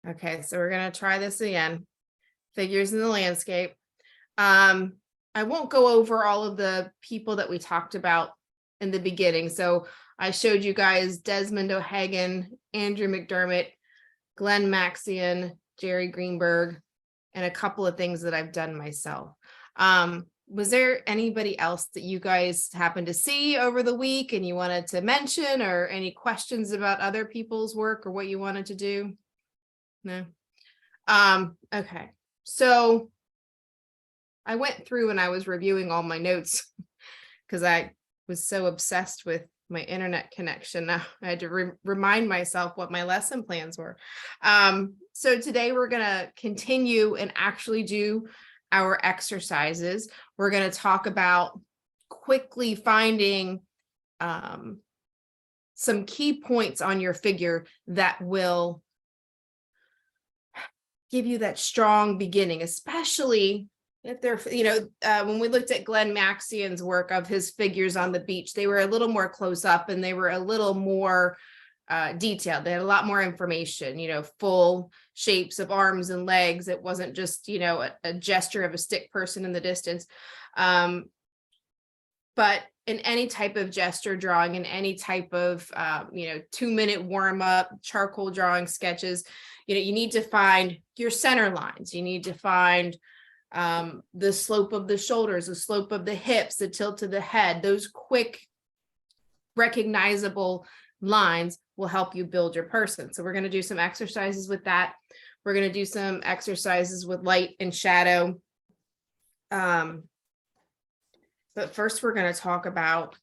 Okay, so we're gonna try this again. Figures in the landscape. Um, I won't go over all of the people that we talked about in the beginning. So I showed you guys Desmond O'Hagan, Andrew McDermott, Glenn Maxion, Jerry Greenberg, and a couple of things that I've done myself. Was there anybody else that you guys happened to see over the week and you wanted to mention, or any questions about other people's work or what you wanted to do? No. Okay. So I went through and I was reviewing all my notes because I was so obsessed with my internet connection. Now I had to remind myself what my lesson plans were. So today we're going to continue and actually do our exercises. We're going to talk about quickly finding some key points on your figure that will give you that strong beginning, especially if they're, when we looked at Glenn Maxion's work of his figures on the beach, they were a little more close up and they were a little more detailed. They had a lot more information, full shapes of arms and legs. It wasn't just, a gesture of a stick person in the distance. But in any type of gesture drawing, in any type of, 2-minute warm up, charcoal drawing sketches, you need to find your center lines. You need to find the slope of the shoulders, the slope of the hips, the tilt of the head. Those quick, recognizable lines will help you build your person. So we're going to do some exercises with that. We're going to do some exercises with light and shadow. But first, we're going to talk about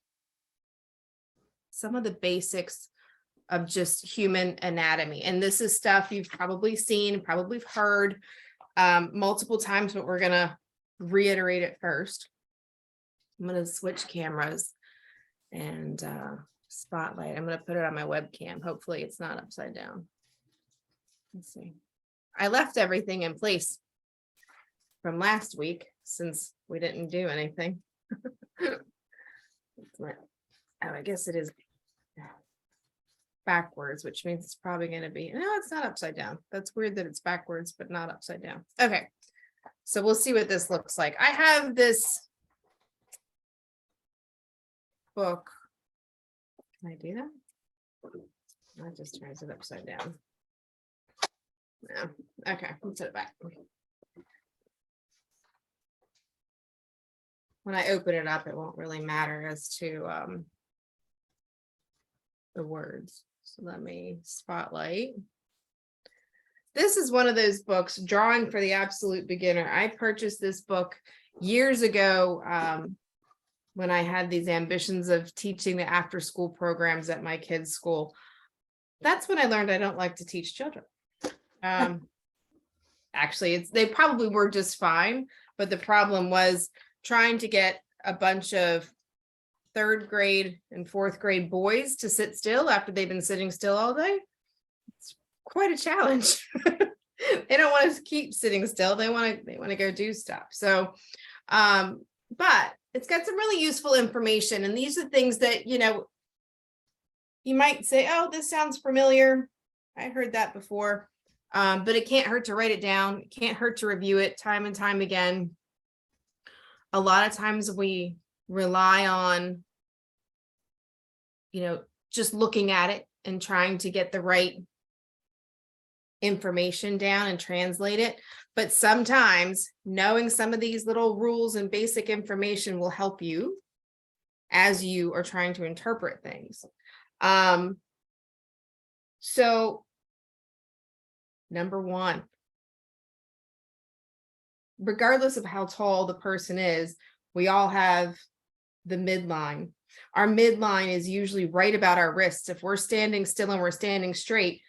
some of the basics of just human anatomy. And this is stuff you've probably seen, probably heard multiple times, but we're going to reiterate it first. I'm going to switch cameras and spotlight. I'm going to put it on my webcam. Hopefully it's not upside down. Let's see. I left everything in place from last week since we didn't do anything. I guess it is backwards, which means it's probably going to be, no, it's not upside down. That's weird that it's backwards, but not upside down. Okay. So we'll see what this looks like. I have this book. Can I do that? That just turns it upside down. No. Okay. Let's set it back. When I open it up, it won't really matter as to the words. So let me spotlight. This is one of those books, Drawing for the Absolute Beginner. I purchased this book years ago when I had these ambitions of teaching the after-school programs at my kids' school. That's when I learned I don't like to teach children. Actually, they probably were just fine, but the problem was trying to get a bunch of 3rd grade and 4th grade boys to sit still after they've been sitting still all day. It's quite a challenge. They don't want to keep sitting still. They want to go do stuff. So, but it's got some really useful information. And these are things that, you might say, oh, this sounds familiar. I heard that before. But it can't hurt to write it down. It can't hurt to review it time and time again. A lot of times we rely on, just looking at it and trying to get the right information down and translate it. But sometimes knowing some of these little rules and basic information will help you as you are trying to interpret things. So number one, regardless of how tall the person is, we all have the midline. Our midline is usually right about our wrists. If we're standing still and we're standing straight,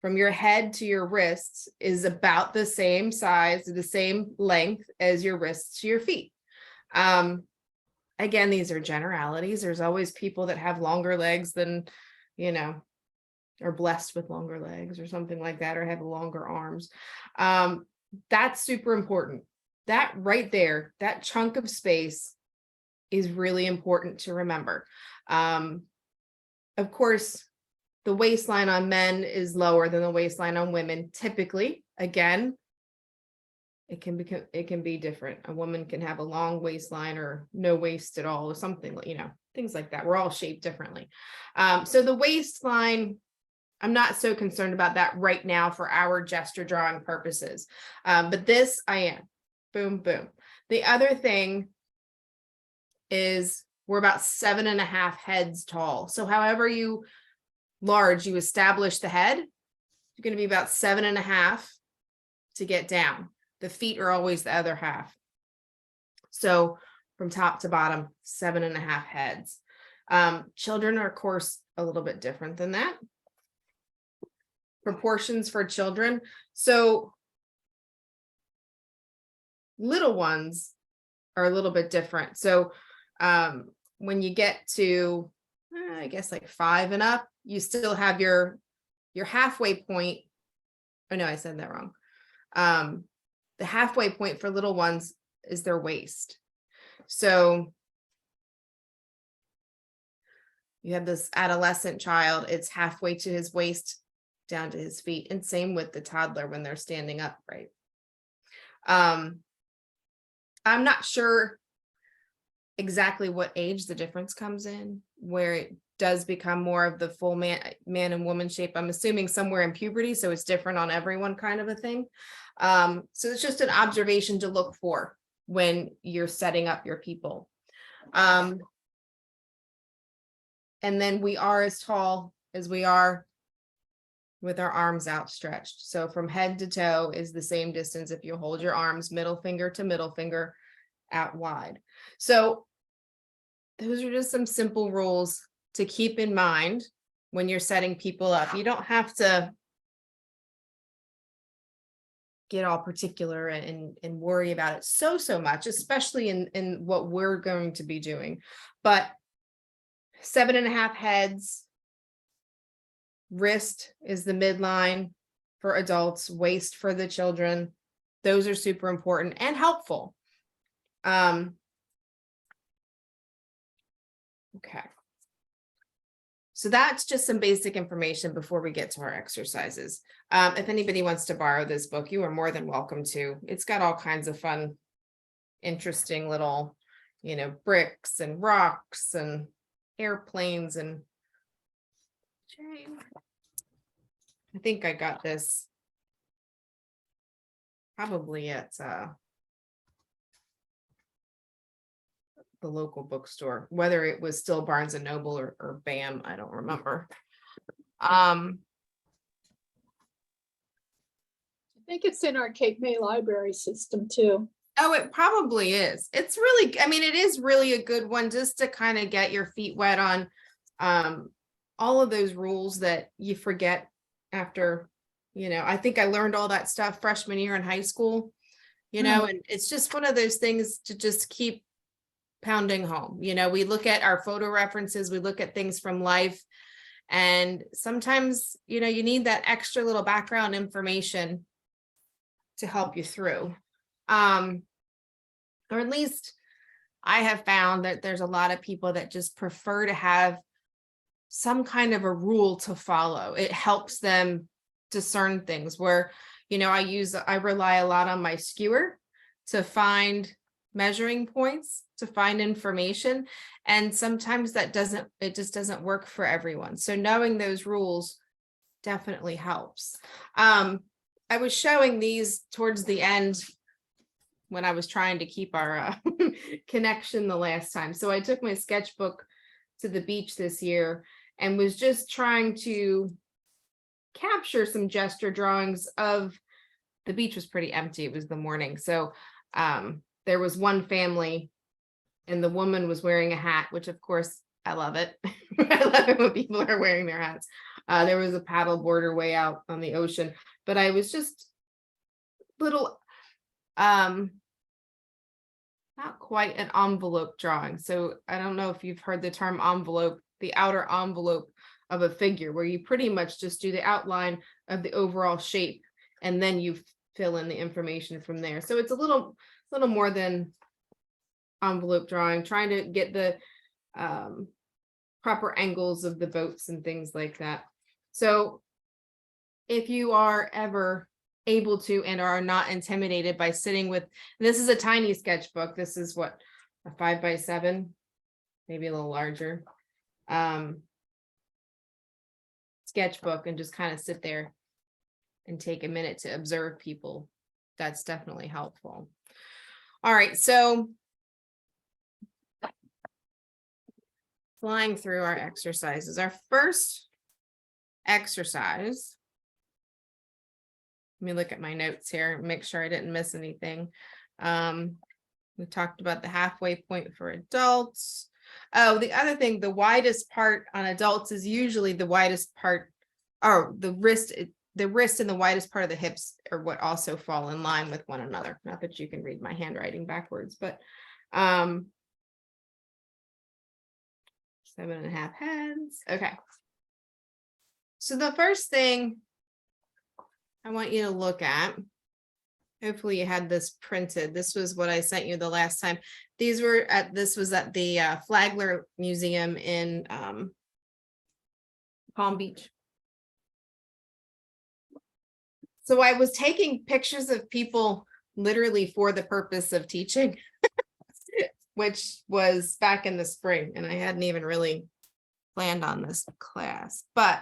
from your head to your wrists is about the same size, the same length as your wrists to your feet. Again, these are generalities. There's always people that have longer legs than, are blessed with longer legs or something like that, or have longer arms. That's super important. That right there, that chunk of space is really important to remember. Of course, The waistline on men is lower than the waistline on women. Typically, again, it can be different. A woman can have a long waistline or no waist at all, or something, things like that. We're all shaped differently. So the waistline, I'm not so concerned about that right now for our gesture drawing purposes. But this I am. Boom, boom. The other thing is we're about 7.5 heads tall. So however large you establish the head, you're going to be about 7.5 to get down. The feet are always the other half. So from top to bottom, 7.5 heads. Children are, of course, a little bit different than that. Proportions for children. So little ones are a little bit different. So when you get to, I guess like 5 and up, you still have your halfway point. Oh no, I said that wrong. The halfway point for little ones is their waist. So you have this adolescent child, it's halfway to his waist down to his feet, and same with the toddler when they're standing up, right? I'm not sure exactly what age the difference comes in, where it does become more of the full man and woman shape. I'm assuming somewhere in puberty, so it's different on everyone, kind of a thing. So it's just an observation to look for when you're setting up your people. And then we are as tall as we are with our arms outstretched. So from head to toe is the same distance if you hold your arms middle finger to middle finger out wide. So those are just some simple rules to keep in mind when you're setting people up. You don't have to get all particular and worry about it so much, especially in what we're going to be doing. But 7.5 heads, wrist is the midline for adults, waist for the children. Those are super important and helpful. Okay. So that's just some basic information before we get to our exercises. If anybody wants to borrow this book, you are more than welcome to. It's got all kinds of fun, interesting little, bricks and rocks and airplanes and I think I got this probably at the local bookstore, whether it was still Barnes and Noble or BAM, I don't remember. I think it's in our Cape May library system too. Oh, it probably is. It's really, it is really a good one just to kind of get your feet wet on all of those rules that you forget after, I think I learned all that stuff freshman year in high school, and it's just one of those things to just keep pounding home. We look at our photo references, we look at things from life, and sometimes, you need that extra little background information to help you through. Or at least I have found that there's a lot of people that just prefer to have some kind of a rule to follow. It helps them discern things where, I rely a lot on my skewer to find measuring points, to find information. And sometimes it just doesn't work for everyone. So knowing those rules definitely helps. I was showing these towards the end when I was trying to keep our connection the last time. So I took my sketchbook to the beach this year and was just trying to capture some gesture drawings of the beach. Was pretty empty. It was the morning. So there was one family and the woman was wearing a hat, which of course I love it. I love it when people are wearing their hats. There was a paddle boarder way out on the ocean, but I was just little, not quite an envelope drawing. So I don't know if you've heard the term envelope, the outer envelope of a figure, where you pretty much just do the outline of the overall shape and then you fill in the information from there. So it's a little more than envelope drawing, trying to get the proper angles of the boats and things like that. So if you are ever able to and are not intimidated by sitting with, this is a tiny sketchbook. This is what, a 5x7, maybe a little larger. Sketchbook, and just kind of sit there and take a minute to observe people. That's definitely helpful. All right, so flying through our exercises. Our first exercise, let me look at my notes here, make sure I didn't miss anything. We talked about the halfway point for adults. Oh, the other thing, the widest part on adults is usually the widest part, or the wrist and the widest part of the hips are what also fall in line with one another. Not that you can read my handwriting backwards, but 7.5 heads. Okay. So the first thing I want you to look at, hopefully you had this printed. This was what I sent you the last time. This was at the Flagler Museum in Palm Beach. So I was taking pictures of people literally for the purpose of teaching, which was back in the spring, and I hadn't even really planned on this class. But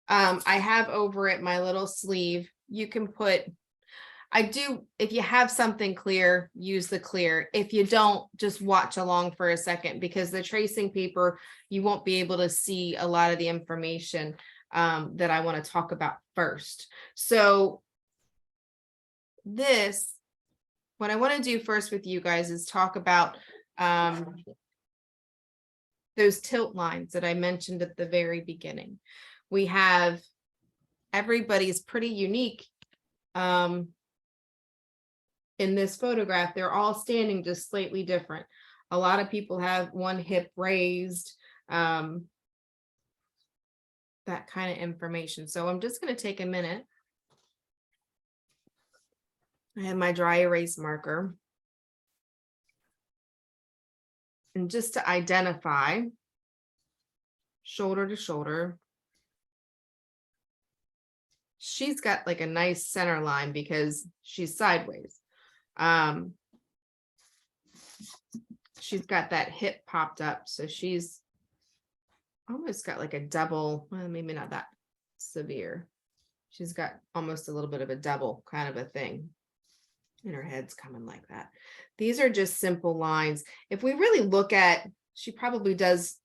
I have over it my little sleeve. You can put, if you have something clear, use the clear. If you don't, just watch along for a second, because the tracing paper, you won't be able to see a lot of the information that I want to talk about first. So what I want to do first with you guys is talk about those tilt lines that I mentioned at the very beginning. We have, everybody's pretty unique in this photograph. They're all standing just slightly different. A lot of people have one hip raised, that kind of information. So I'm just going to take a minute. I have my dry erase marker. And just to identify shoulder to shoulder, she's got like a nice center line because she's sideways. She's got that hip popped up, so she's almost got like a double, well, maybe not that severe. She's got almost a little bit of a double kind of a thing, and her head's coming like that. These are just simple lines. If we really look at, she probably does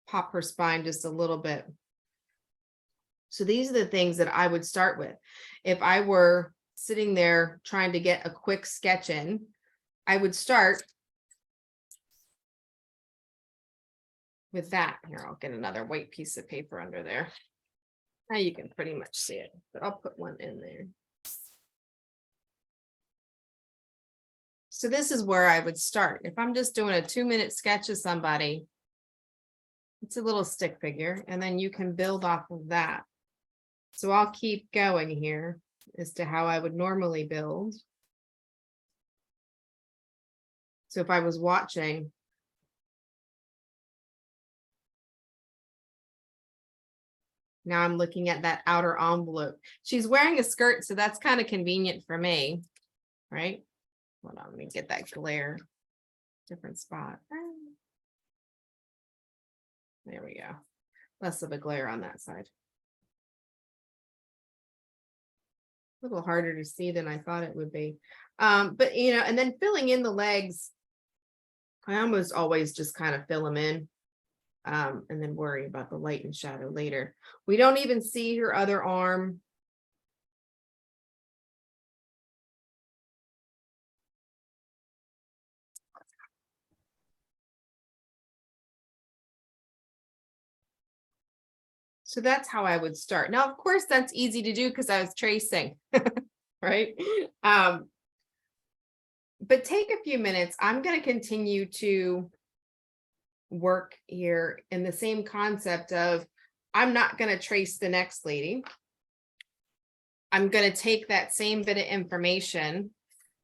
pop her spine just a little bit. So these are the things that I would start with. If I were sitting there trying to get a quick sketch in, I would start with that. Here, I'll get another white piece of paper under there. Now you can pretty much see it, but I'll put one in there. So this is where I would start. If I'm just doing a 2-minute sketch of somebody, it's a little stick figure, and then you can build off of that. So I'll keep going here as to how I would normally build. So if I was watching, now I'm looking at that outer envelope. She's wearing a skirt, so that's kind of convenient for me, right? Hold on, let me get that glare. Different spot. There we go. Less of a glare on that side. A little harder to see than I thought it would be. But, you know, and then filling in the legs, I almost always just kind of fill them in and then worry about the light and shadow later. We don't even see her other arm. So that's how I would start. Now, of course, that's easy to do because I was tracing, right? But take a few minutes. I'm going to continue to work here in the same concept of, I'm not going to trace the next lady. I'm going to take that same bit of information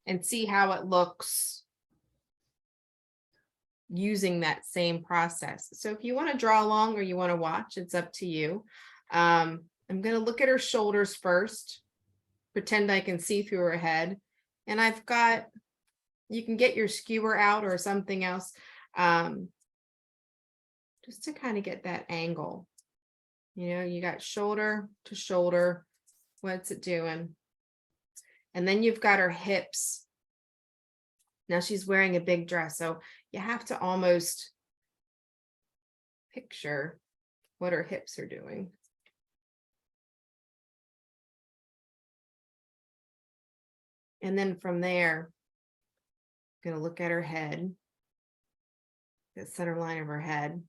and see how it looks using that same process. So if you want to draw along or you want to watch, it's up to you. I'm gonna look at her shoulders first, pretend I can see through her head. And I've got, you can get your skewer out or something else, just to kind of get that angle. You know, you got shoulder to shoulder. What's it doing? And then you've got her hips. Now she's wearing a big dress, so you have to almost picture what her hips are doing. And then from there, I'm gonna look at her head, the center line of her head.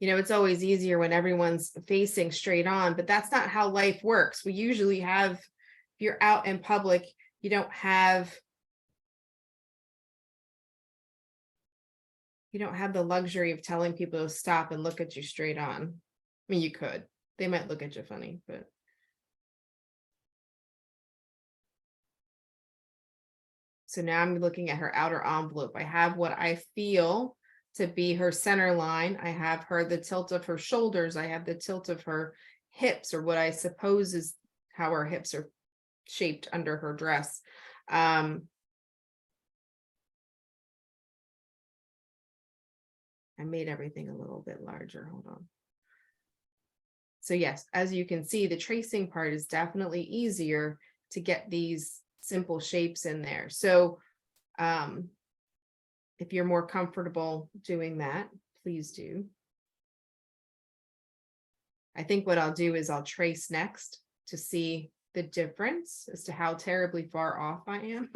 You know, it's always easier when everyone's facing straight on, but that's not how life works. We usually have, if you're out in public, you don't have the luxury of telling people to stop and look at you straight on. I mean, you could. They might look at you funny, but. So now I'm looking at her outer envelope. I have what I feel to be her center line. I have the tilt of her shoulders. I have the tilt of her hips, or what I suppose is how her hips are shaped under her dress. I made everything a little bit larger. Hold on. So yes, as you can see, the tracing part is definitely easier to get these simple shapes in there. So if you're more comfortable doing that, please do. I think what I'll do is I'll trace next to see the difference as to how terribly far off I am.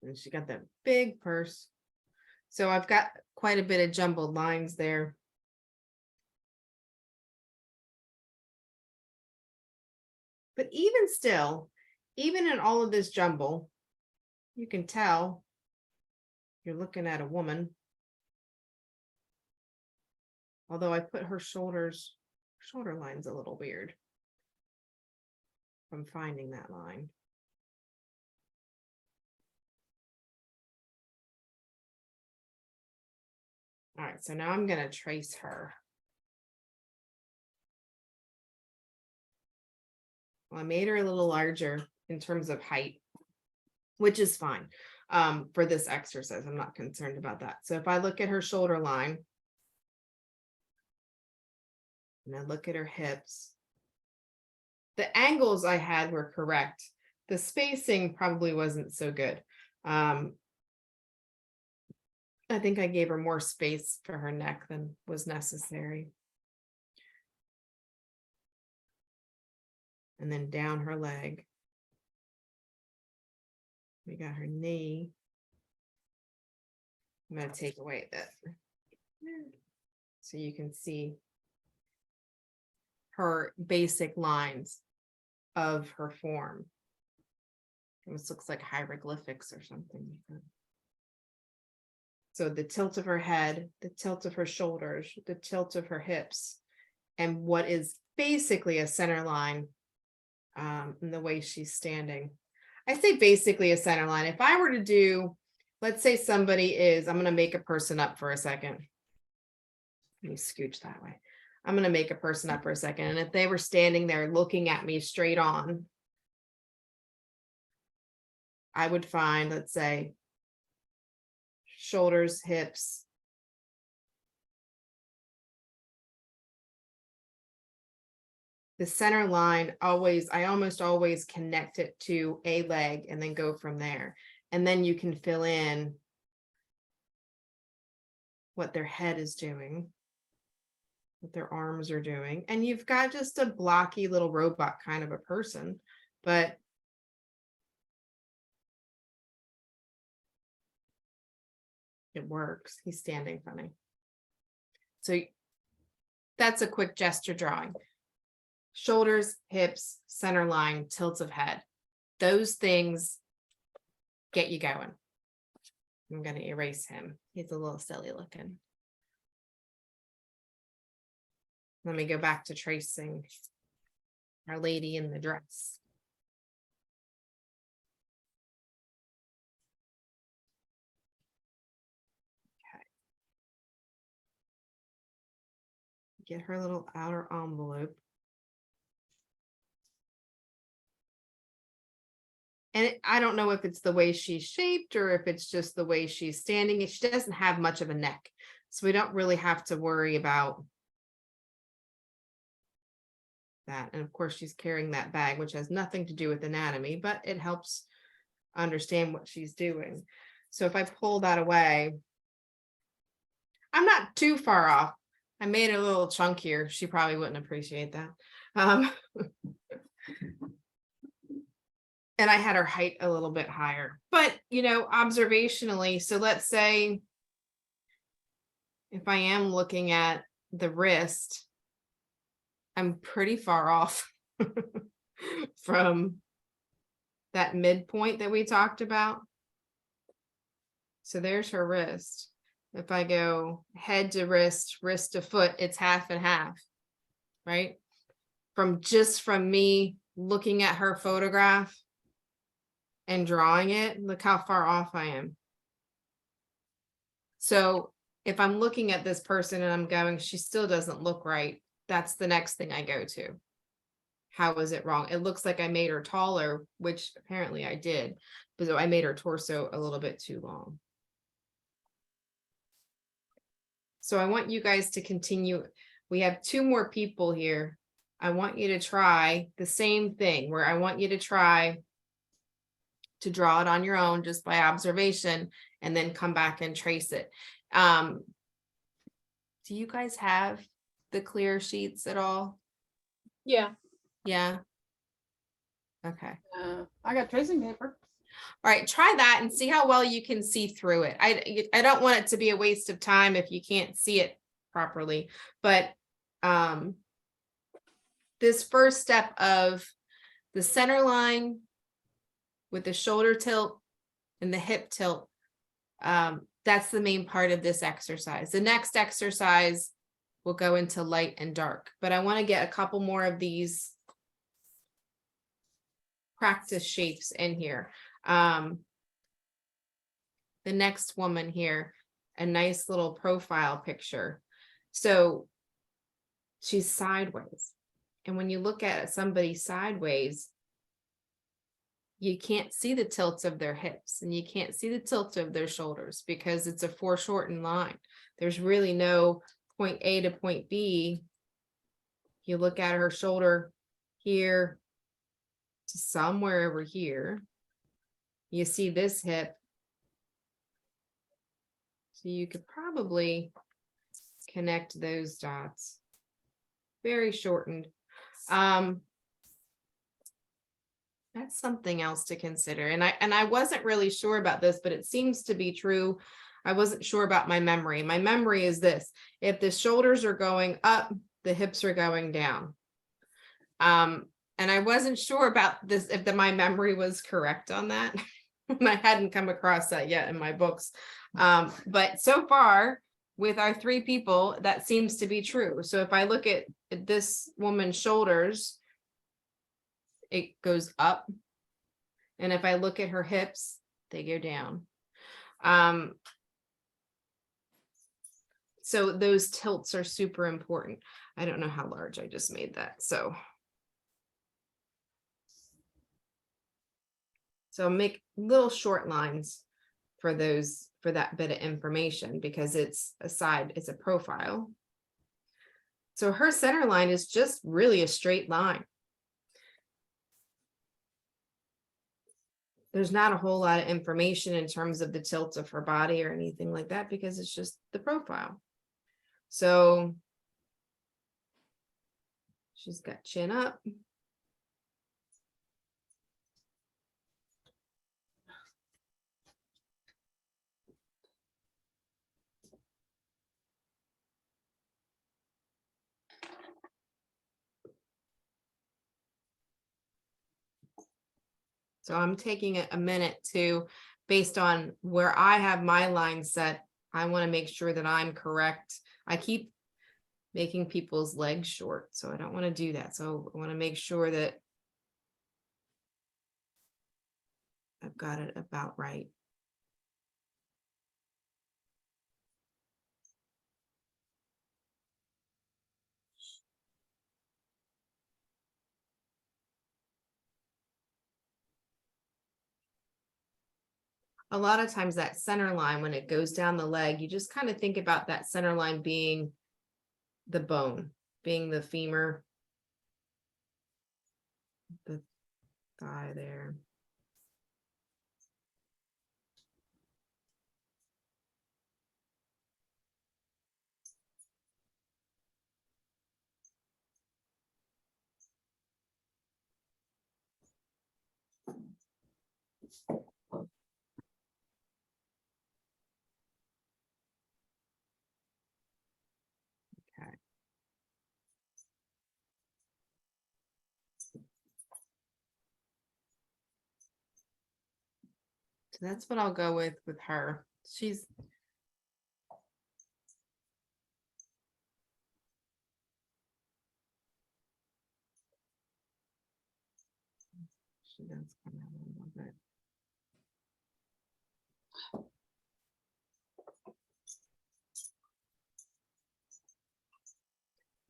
And she got that big purse. So I've got quite a bit of jumbled lines there. But even still, even in all of this jumble, you can tell you're looking at a woman. Although I put her shoulder lines a little weird. I'm finding that line. All right, so now I'm going to trace her. Well, I made her a little larger in terms of height, which is fine for this exercise. I'm not concerned about that. So if I look at her shoulder line, and I look at her hips, the angles I had were correct. The spacing probably wasn't so good. I think I gave her more space for her neck than was necessary. And then down her leg. We got her knee. I'm going to take away that so you can see her basic lines of her form. This looks like hieroglyphics or something. So the tilt of her head, the tilt of her shoulders, the tilt of her hips, and what is basically a center line in the way she's standing. I say basically a center line. If I were to do, let's say somebody is, I'm going to make a person up for a second. Let me scooch that way. I'm going to make a person up for a second. And if they were standing there looking at me straight on, I would find, let's say, shoulders, hips, the center line always, I almost always connect it to a leg and then go from there. And then you can fill in what their head is doing, what their arms are doing. And you've got just a blocky little robot kind of a person, but it works. He's standing funny. So that's a quick gesture drawing. Shoulders, hips, center line, tilts of head. Those things get you going. I'm gonna erase him. He's a little silly looking. Let me go back to tracing our lady in the dress. Okay. Get her little outer envelope. And I don't know if it's the way she's shaped or if it's just the way she's standing. She doesn't have much of a neck, so we don't really have to worry about that. And of course, she's carrying that bag, which has nothing to do with anatomy, but it helps understand what she's doing. So if I pull that away, I'm not too far off. I made it a little chunkier. She probably wouldn't appreciate that. And I had her height a little bit higher, but observationally, so let's say if I am looking at the wrist, I'm pretty far off from that midpoint that we talked about. So there's her wrist. If I go head to wrist, wrist to foot, it's half and half, right? From me looking at her photograph and drawing it, look how far off I am. So if I'm looking at this person and I'm going, she still doesn't look right, that's the next thing I go to. How is it wrong? It looks like I made her taller, which apparently I did, but I made her torso a little bit too long. So I want you guys to continue. We have 2 more people here. I want you to try the same thing, where I want you to try to draw it on your own just by observation and then come back and trace it. Do you guys have the clear sheets at all? Yeah. Yeah. Okay. I got tracing paper. All right, try that and see how well you can see through it. I don't want it to be a waste of time if you can't see it properly, but this first step of the center line with the shoulder tilt and the hip tilt, that's the main part of this exercise. The next exercise will go into light and dark, but I want to get a couple more of these practice shapes in here. The next woman here, a nice little profile picture. So she's sideways. And when you look at somebody sideways, you can't see the tilts of their hips and you can't see the tilt of their shoulders because it's a foreshortened line. There's really no point A to point B. You look at her shoulder here to somewhere over here. You see this hip. So you could probably connect those dots. Very shortened. That's something else to consider. And I wasn't really sure about this, but it seems to be true. I wasn't sure about my memory. My memory is this: if the shoulders are going up, the hips are going down. And I wasn't sure about this, if my memory was correct on that. I hadn't come across that yet in my books. But so far, with our 3 people, that seems to be true. So if I look at this woman's shoulders, it goes up. And if I look at her hips, they go down. So those tilts are super important. I don't know how large I just made that. So make little short lines for those, for that bit of information, because it's a profile. So her center line is just really a straight line. There's not a whole lot of information in terms of the tilt of her body or anything like that, because it's just the profile. So she's got chin up. So I'm taking a minute to based on where I have my line set, I want to make sure that I'm correct. I keep making people's legs short, so I don't want to do that. So I want to make sure that I've got it about right. A lot of times that center line, when it goes down the leg, you just kind of think about that center line being the bone, being the femur, the thigh there. Okay. So that's what I'll go with her. She's she does come out a little bit.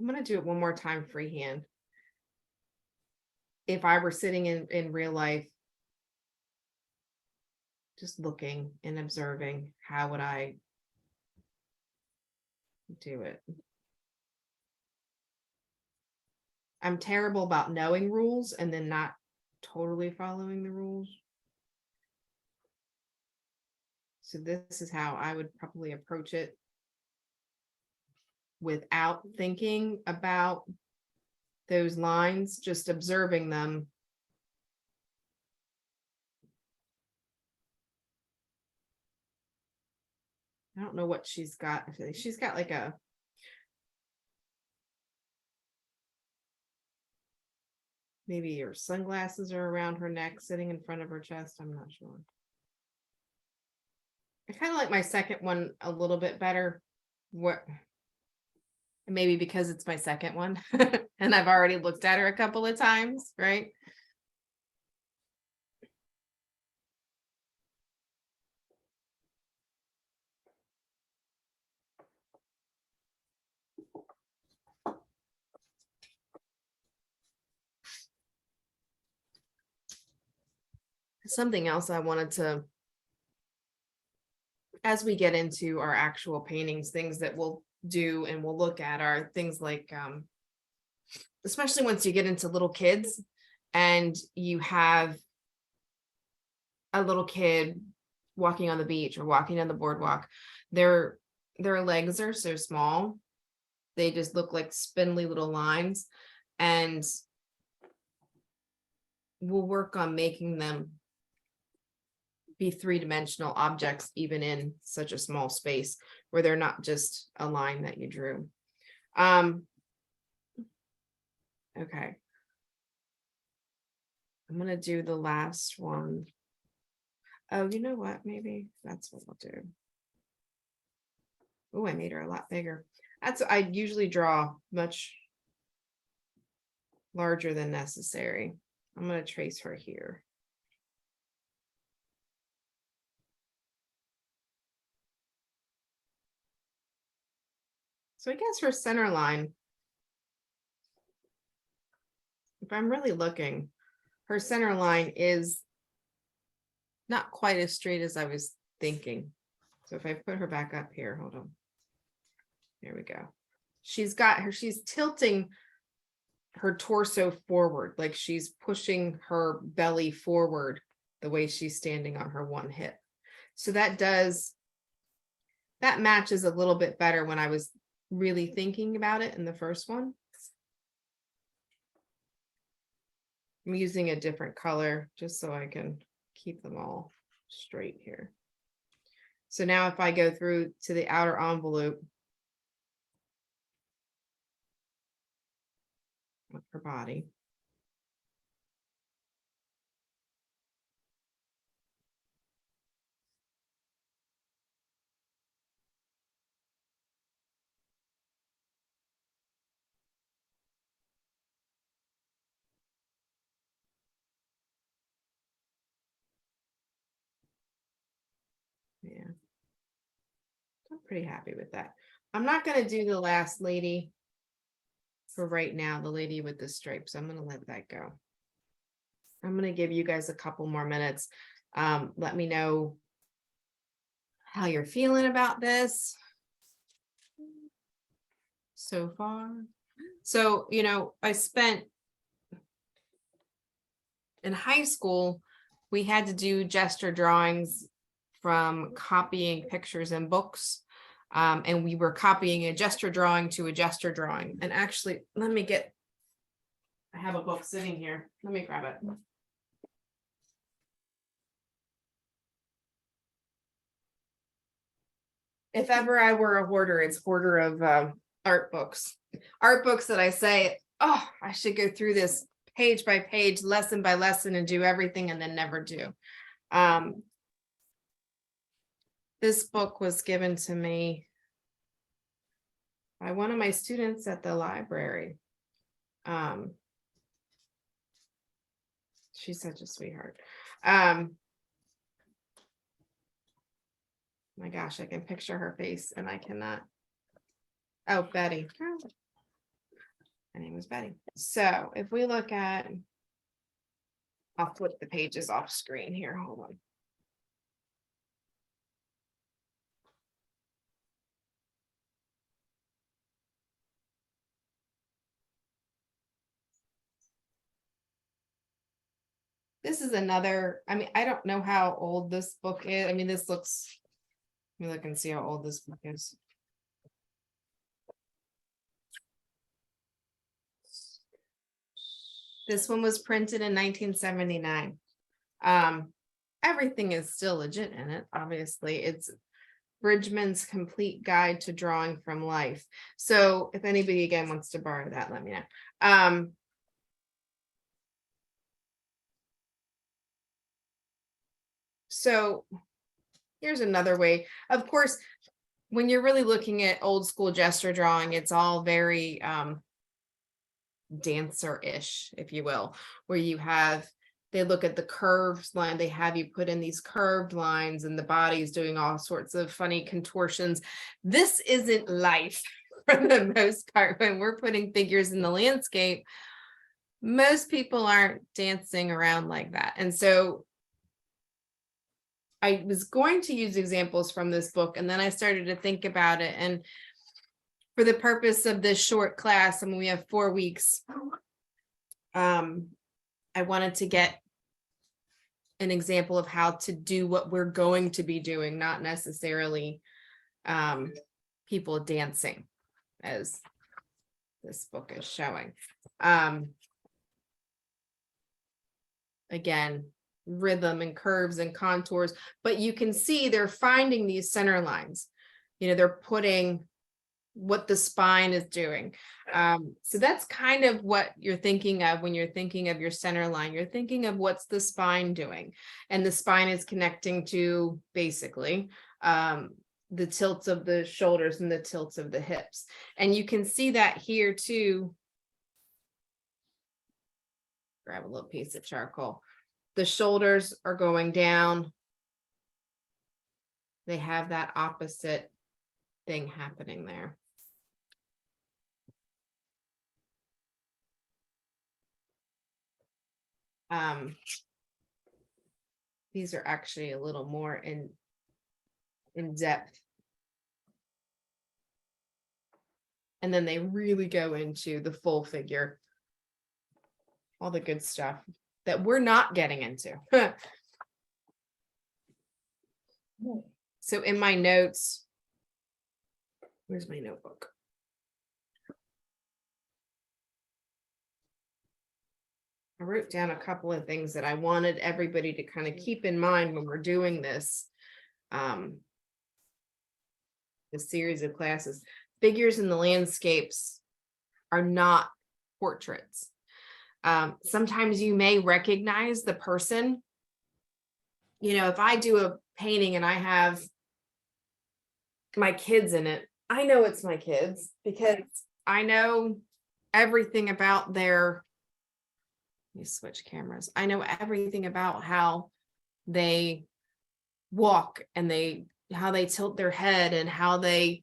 I'm gonna do it one more time freehand. If I were sitting in real life, just looking and observing, how would I do it? I'm terrible about knowing rules and then not totally following the rules. So this is how I would probably approach it without thinking about those lines, just observing them. I don't know what she's got. I feel like she's got like a maybe her sunglasses are around her neck, sitting in front of her chest. I'm not sure. I kind of like my second one a little bit better. What? Maybe because it's my second one and I've already looked at her a couple of times, right? Something else I wanted to, as we get into our actual paintings, things that we'll do and we'll look at are things like, especially once you get into little kids and you have a little kid walking on the beach or walking on the boardwalk, their legs are so small. They just look like spindly little lines, and we'll work on making them be three-dimensional objects, even in such a small space where they're not just a line that you drew. Okay. I'm gonna do the last one. Oh, you know what? Maybe that's what I'll do. Oh, I made her a lot bigger. I usually draw much larger than necessary. I'm gonna trace her here. So I guess her center line, if I'm really looking, her center line is not quite as straight as I was thinking. So if I put her back up here, hold on. There we go. She's tilting her torso forward, like she's pushing her belly forward the way she's standing on her one hip. So that matches a little bit better when I was really thinking about it in the first one. I'm using a different color just so I can keep them all straight here. So now if I go through to the outer envelope of her body, I'm pretty happy with that. I'm not gonna do the last lady for right now, the lady with the stripes. I'm gonna let that go. I'm gonna give you guys a couple more minutes. Let me know how you're feeling about this so far. So, I spent in high school, we had to do gesture drawings from copying pictures in books. And we were copying a gesture drawing to a gesture drawing. And actually, I have a book sitting here. Let me grab it. If ever I were a hoarder, it's hoarder of art books that I say, oh, I should go through this page by page, lesson by lesson, and do everything and then never do. This book was given to me by one of my students at the library. She's such a sweetheart. My gosh, I can picture her face and I cannot. Oh, Betty. My name is Betty. So if we look at, I'll flip the pages off screen here. Hold on. This is another, I don't know how old this book is. This looks, let me look and see how old this book is. This one was printed in 1979. Everything is still legit in it. Obviously, it's Bridgman's Complete Guide to Drawing from Life. So if anybody again wants to borrow that, let me know. So here's another way. Of course, when you're really looking at old school gesture drawing, it's all very dancer-ish, if you will, where they look at the curved line, they have you put in these curved lines and the body's doing all sorts of funny contortions. This isn't life for the most part. When we're putting figures in the landscape, most people aren't dancing around like that. And so I was going to use examples from this book, and then I started to think about it. And for the purpose of this short class, we have 4 weeks. I wanted to get an example of how to do what we're going to be doing, not necessarily people dancing, as this book is showing. Again, rhythm and curves and contours, but you can see they're finding these center lines. They're putting what the spine is doing. So that's kind of what you're thinking of when you're thinking of your center line. You're thinking of what's the spine doing, and the spine is connecting to basically the tilts of the shoulders and the tilts of the hips. And you can see that here too. Grab a little piece of charcoal. The shoulders are going down. They have that opposite thing happening there. These are actually a little more in depth. And then they really go into the full figure. All the good stuff that we're not getting into. So in my notes, where's my notebook? I wrote down a couple of things that I wanted everybody to kind of keep in mind when we're doing this, this series of classes. Figures in the landscapes are not portraits. Sometimes you may recognize the person. If I do a painting and I have my kids in it, I know it's my kids because I know everything about their, let me switch cameras. I know everything about how they walk and they, tilt their head and how they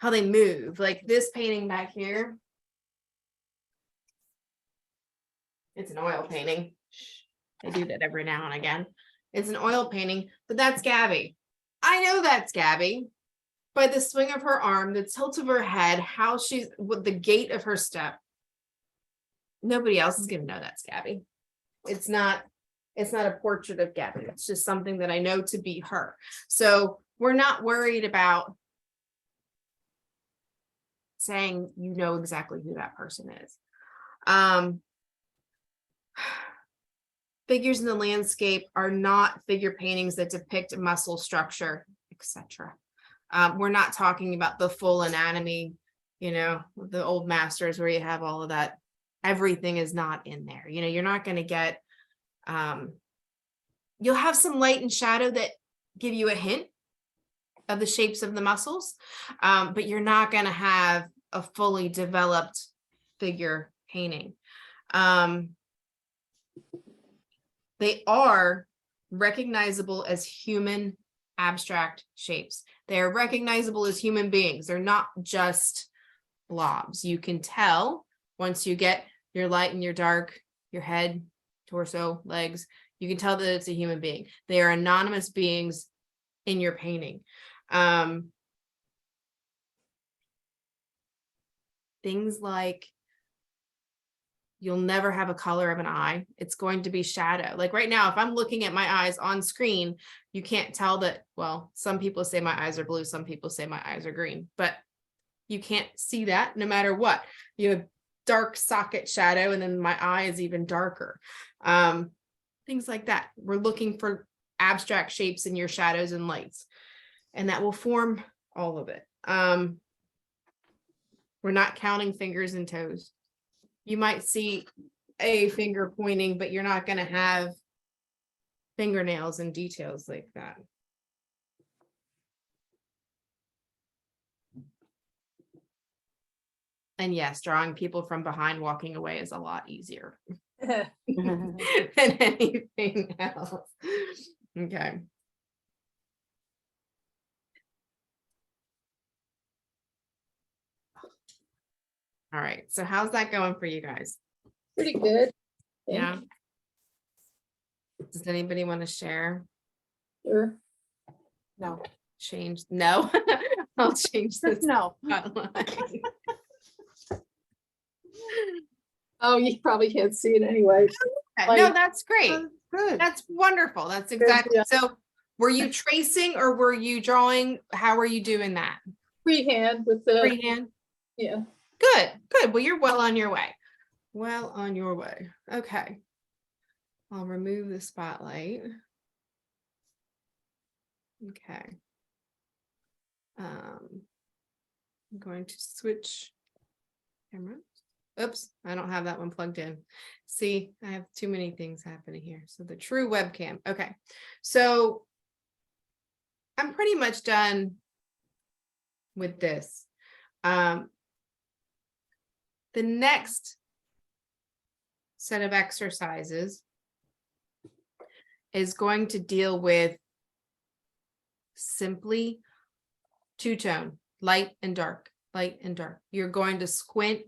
move. Like this painting back here. It's an oil painting. I do that every now and again. It's an oil painting, but that's Gabby. I know that's Gabby by the swing of her arm, the tilt of her head, how she's with the gait of her step. Nobody else is gonna know that's Gabby. It's not a portrait of Gabby. It's just something that I know to be her. So we're not worried about saying you know exactly who that person is. Figures in the landscape are not figure paintings that depict muscle structure, etc. We're not talking about the full anatomy, the old masters where you have all of that. Everything is not in there. You're not going to get, you'll have some light and shadow that give you a hint of the shapes of the muscles, but you're not going to have a fully developed figure painting. They are recognizable as human abstract shapes. They are recognizable as human beings. They're not just blobs. You can tell once you get your light and your dark, your head, torso, legs, you can tell that it's a human being. They are anonymous beings in your painting. Things like you'll never have a color of an eye. It's going to be shadow. Like right now, if I'm looking at my eyes on screen, you can't tell that, well, some people say my eyes are blue, some people say my eyes are green, but you can't see that no matter what. You have dark socket shadow, and then my eye is even darker. Things like that. We're looking for abstract shapes in your shadows and lights, and that will form all of it. We're not counting fingers and toes. You might see a finger pointing, but you're not going to have fingernails and details like that. And yes, drawing people from behind walking away is a lot easier than anything else. Okay. All right. So how's that going for you guys? Pretty good. Yeah. Does anybody want to share? Sure. No, Change? No. I'll change this. no. outline. Oh, you probably can't see it anyway. Okay, no, that's great. Good. That's wonderful. That's exactly. yeah. So were you tracing or were you drawing? How are you doing that? Freehand with the, Freehand? yeah. Good, good. Well, you're well on your way. Well on your way. Okay. I'll remove the spotlight. Okay. I'm going to switch camera. Oops, I don't have that one plugged in. See, I have too many things happening here. So the true webcam. Okay. So I'm pretty much done with this. The next set of exercises is going to deal with simply two-tone, light and dark, light and dark. You're going to squint.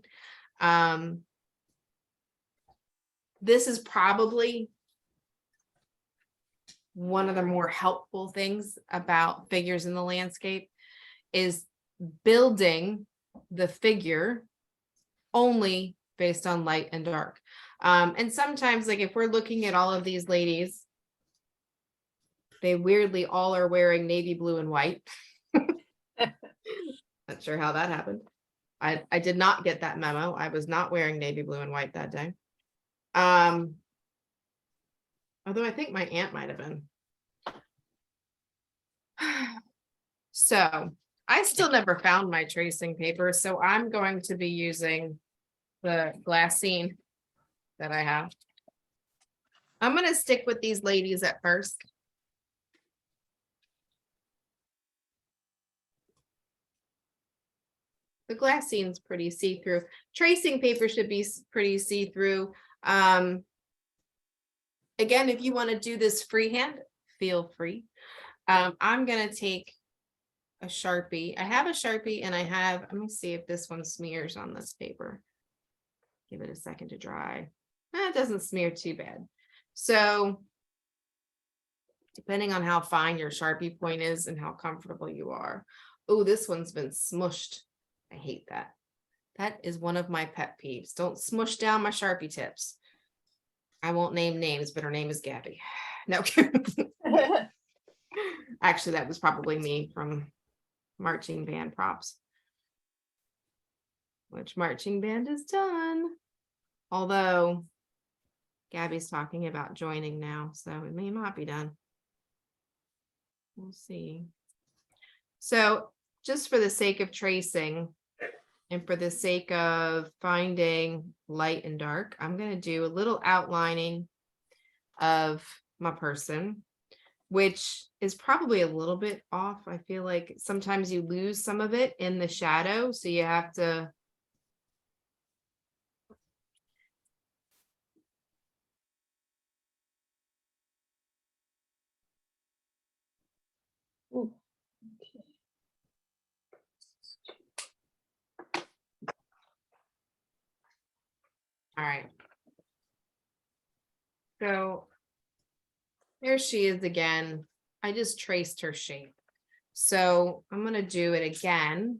This is probably one of the more helpful things about figures in the landscape is building the figure only based on light and dark. And sometimes, like if we're looking at all of these ladies, they weirdly all are wearing navy blue and white. Not sure how that happened. I did not get that memo. I was not wearing navy blue and white that day. Although I think my aunt might have been. So I still never found my tracing paper, so I'm going to be using the glassine that I have. I'm going to stick with these ladies at first. The glassine's pretty see-through. Tracing paper should be pretty see-through. Again, if you want to do this freehand, feel free. I'm going to take a Sharpie. I have a Sharpie and I have, let me see if this one smears on this paper. Give it a second to dry. It doesn't smear too bad. So depending on how fine your Sharpie point is and how comfortable you are. Oh, this one's been smushed. I hate that. That is one of my pet peeves. Don't smush down my Sharpie tips. I won't name names, but her name is Gabby. No. Actually, that was probably me from marching band props. Which marching band is done. Although Gabby's talking about joining now, so it may not be done. We'll see. So just for the sake of tracing and for the sake of finding light and dark, I'm going to do a little outlining of my person, which is probably a little bit off. I feel like sometimes you lose some of it in the shadow, so you have to Ooh, all right. So there she is again. I just traced her shape. So I'm going to do it again.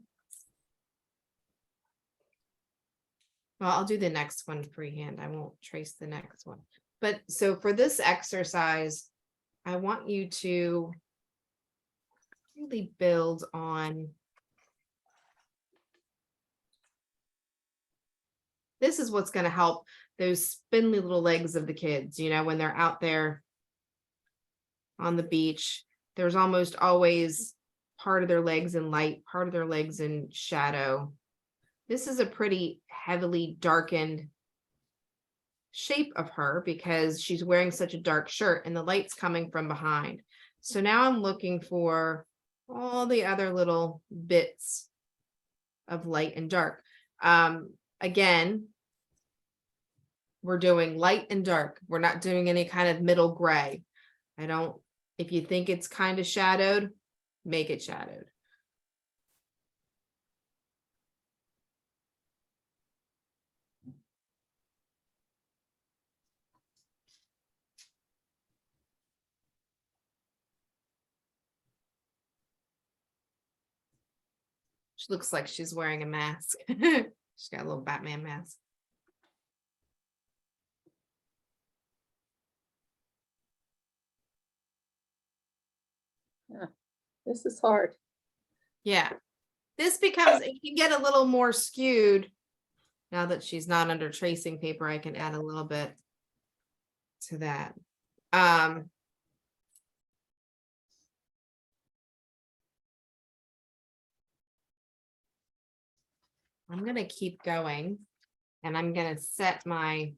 Well, I'll do the next one freehand. I won't trace the next one. But so for this exercise, I want you to really build on. This is what's going to help those spindly little legs of the kids, you know, when they're out there on the beach. There's almost always part of their legs in light, part of their legs in shadow. This is a pretty heavily darkened shape of her because she's wearing such a dark shirt and the light's coming from behind. So now I'm looking for all the other little bits of light and dark. Again, we're doing light and dark. We're not doing any kind of middle gray. If you think it's kind of shadowed, make it shadowed. She looks like she's wearing a mask. She's got a little Batman mask. this is hard. Yeah. This becomes, it can get a little more skewed. Now that she's not under tracing paper, I can add a little bit to that. I'm going to keep going and I'm going to set my,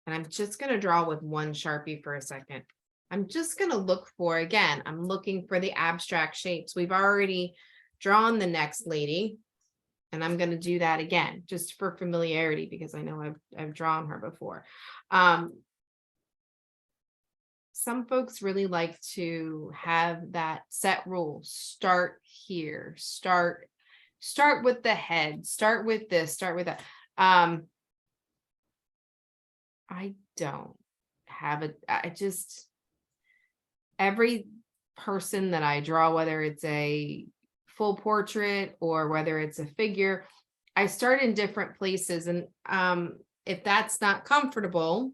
and I'm just going to draw with one Sharpie for a second. I'm just going to look for, again, I'm looking for the abstract shapes. We've already drawn the next lady and I'm going to do that again, just for familiarity, because I know I've drawn her before. Some folks really like to have that set rule. Start here, start with the head, start with this, start with that. I don't have it. Every person that I draw, whether it's a full portrait or whether it's a figure, I start in different places. And if that's not comfortable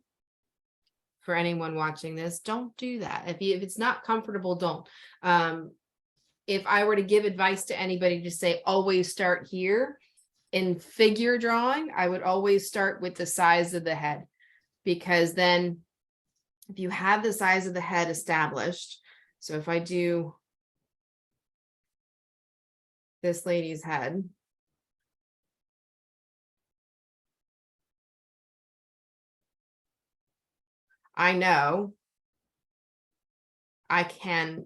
for anyone watching this, don't do that. If it's not comfortable, don't. If I were to give advice to anybody to say, always start here in figure drawing, I would always start with the size of the head, because then if you have the size of the head established, so if I do this lady's head, I know I can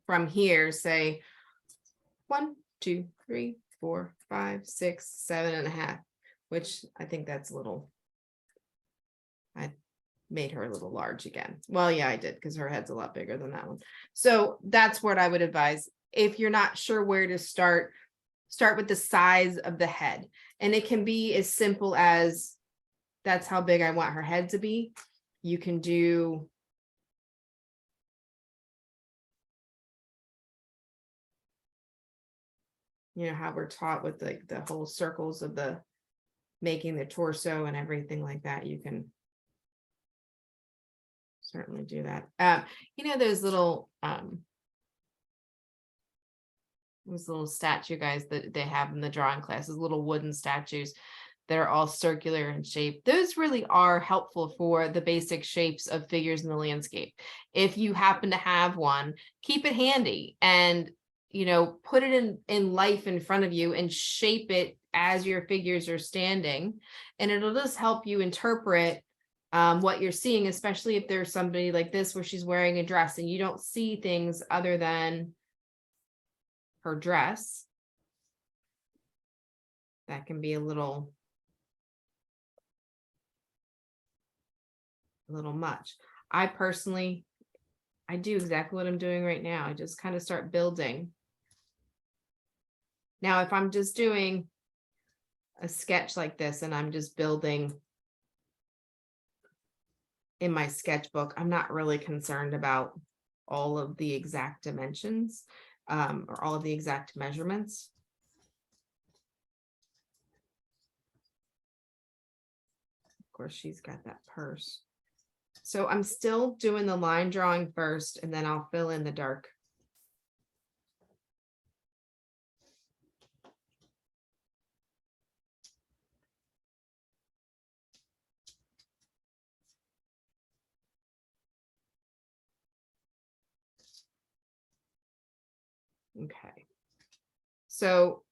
from here say 1, 2, 3, 4, 5, 6, 7.5, which I think that's a little, made her a little large again. Well, yeah, I did, because her head's a lot bigger than that one. So that's what I would advise. If you're not sure where to start with the size of the head. And it can be as simple as, that's how big I want her head to be. You can do how we're taught with like the whole circles of the making the torso and everything like that. You can certainly do that. Those little statue guys that they have in the drawing classes, little wooden statues that are all circular in shape. Those really are helpful for the basic shapes of figures in the landscape. If you happen to have one, keep it handy and put it in life in front of you and shape it as your figures are standing. And it'll just help you interpret what you're seeing, especially if there's somebody like this where she's wearing a dress and you don't see things other than her dress. That can be a little much. I personally, I do exactly what I'm doing right now. I just kind of start building. Now, if I'm just doing a sketch like this and I'm just building in my sketchbook, I'm not really concerned about all of the exact dimensions or all of the exact measurements. Of course, she's got that purse. So I'm still doing the line drawing first, and then I'll fill in the dark. Okay. So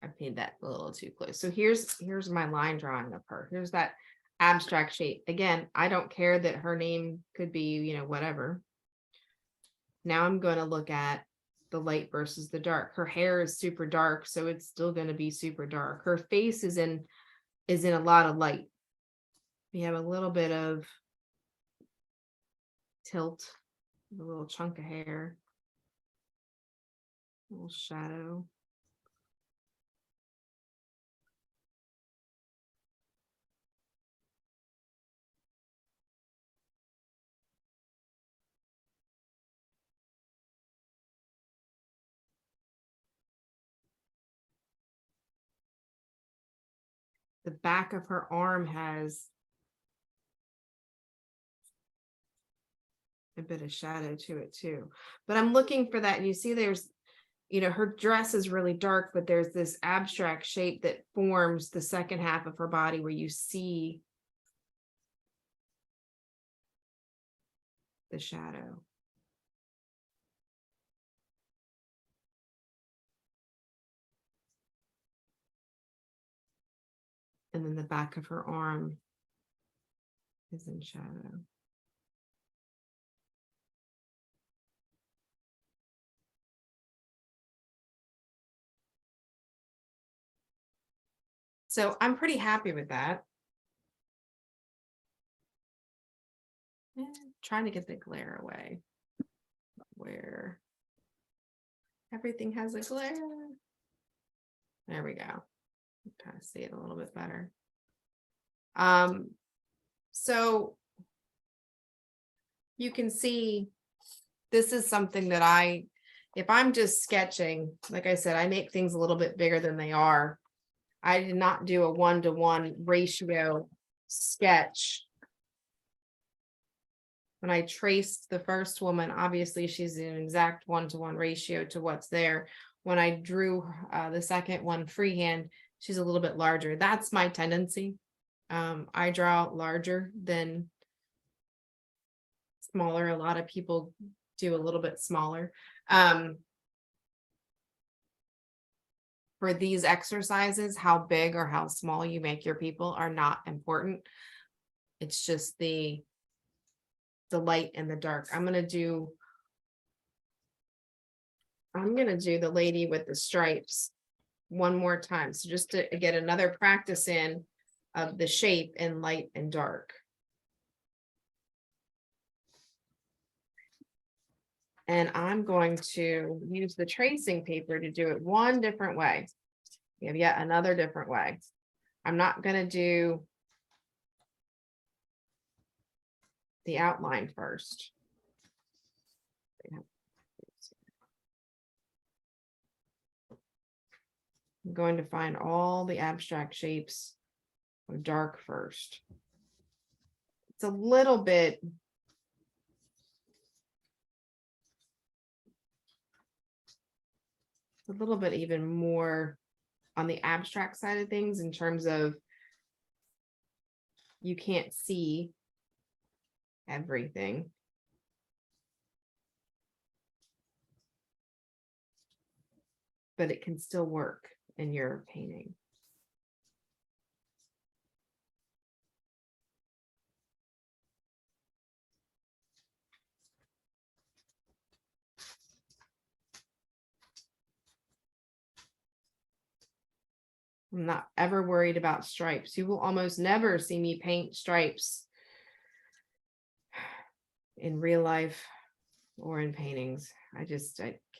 I made that a little too close. So here's my line drawing of her. Here's that abstract shape. Again, I don't care that her name could be, whatever. Now I'm going to look at the light versus the dark. Her hair is super dark, so it's still going to be super dark. Her face is in a lot of light. We have a little bit of tilt, a little chunk of hair, a little shadow. The back of her arm has a bit of shadow to it too. But I'm looking for that. And you see there's, her dress is really dark, but there's this abstract shape that forms the second half of her body where you see the shadow. And then the back of her arm is in shadow. So I'm pretty happy with that. Trying to get the glare away. Where everything has a glare. There we go. Kind of see it a little bit better. So you can see this is something that if I'm just sketching, like I said, I make things a little bit bigger than they are. I did not do a 1-to-1 ratio sketch. When I traced the first woman, obviously she's an exact 1-to-1 ratio to what's there. When I drew the second one freehand, she's a little bit larger. That's my tendency. I draw larger than smaller. A lot of people do a little bit smaller. For these exercises, how big or how small you make your people are not important. It's just the light and the dark. I'm gonna do the lady with the stripes one more time. So just to get another practice in of the shape in light and dark. And I'm going to use the tracing paper to do it one different way. We have yet another different way. I'm not gonna do the outline first. I'm going to find all the abstract shapes of dark first. It's a little bit. A little bit even more on the abstract side of things in terms of you can't see everything. But it can still work in your painting. I'm not ever worried about stripes. You will almost never see me paint stripes in real life or in paintings. I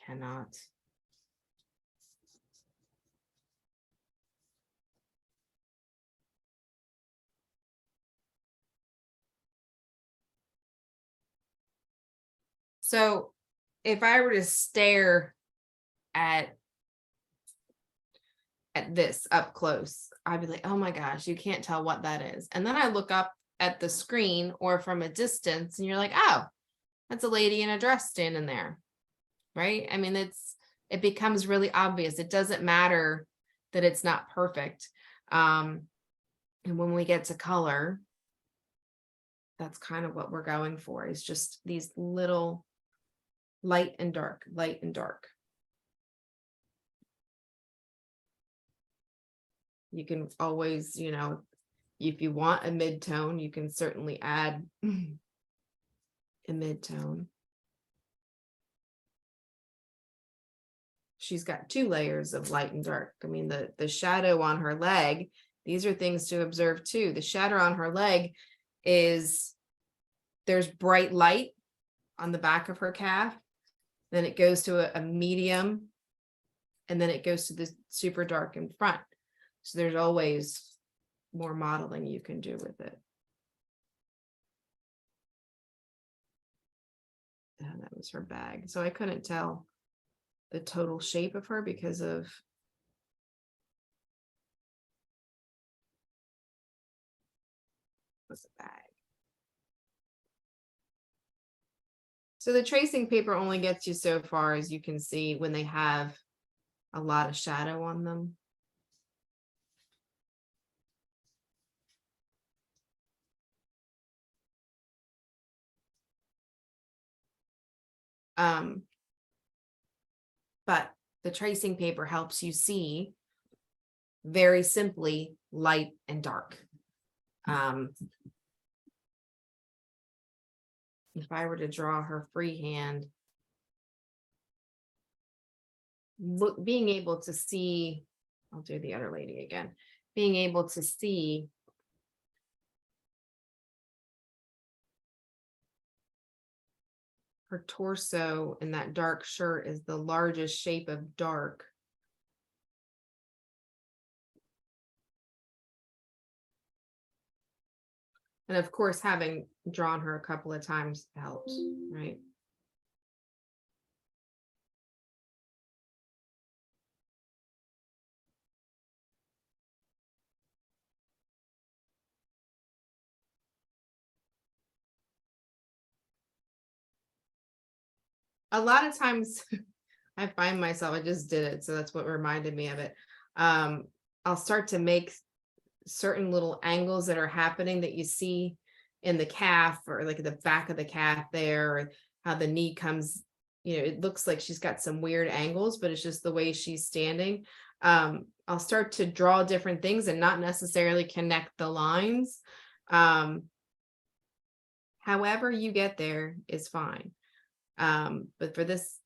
cannot. So if I were to stare at this up close, I'd be like, oh my gosh, you can't tell what that is. And then I look up at the screen or from a distance and you're like, oh, that's a lady in a dress standing there. Right? I mean, it becomes really obvious. It doesn't matter that it's not perfect. And when we get to color, that's kind of what we're going for, is just these little light and dark, light and dark. You can always, if you want a mid-tone, you can certainly add a mid-tone. She's got 2 layers of light and dark. I mean, the shadow on her leg, these are things to observe too. The shadow on her leg there's bright light on the back of her calf, then it goes to a medium, and then it goes to the super dark in front. So there's always more modeling you can do with it. And that was her bag. So I couldn't tell the total shape of her because of what's the bag. So the tracing paper only gets you so far, as you can see, when they have a lot of shadow on them. But the tracing paper helps you see very simply light and dark. If I were to draw her freehand, being able to see, I'll do the other lady again, being able to see her torso in that dark shirt is the largest shape of dark. And of course, having drawn her a couple of times helps, right? A lot of times I find myself, I just did it, so that's what reminded me of it. I'll start to make certain little angles that are happening that you see in the calf, or like the back of the calf there, or how the knee comes, it looks like she's got some weird angles, but it's just the way she's standing. I'll start to draw different things and not necessarily connect the lines. However you get there is fine. But for this,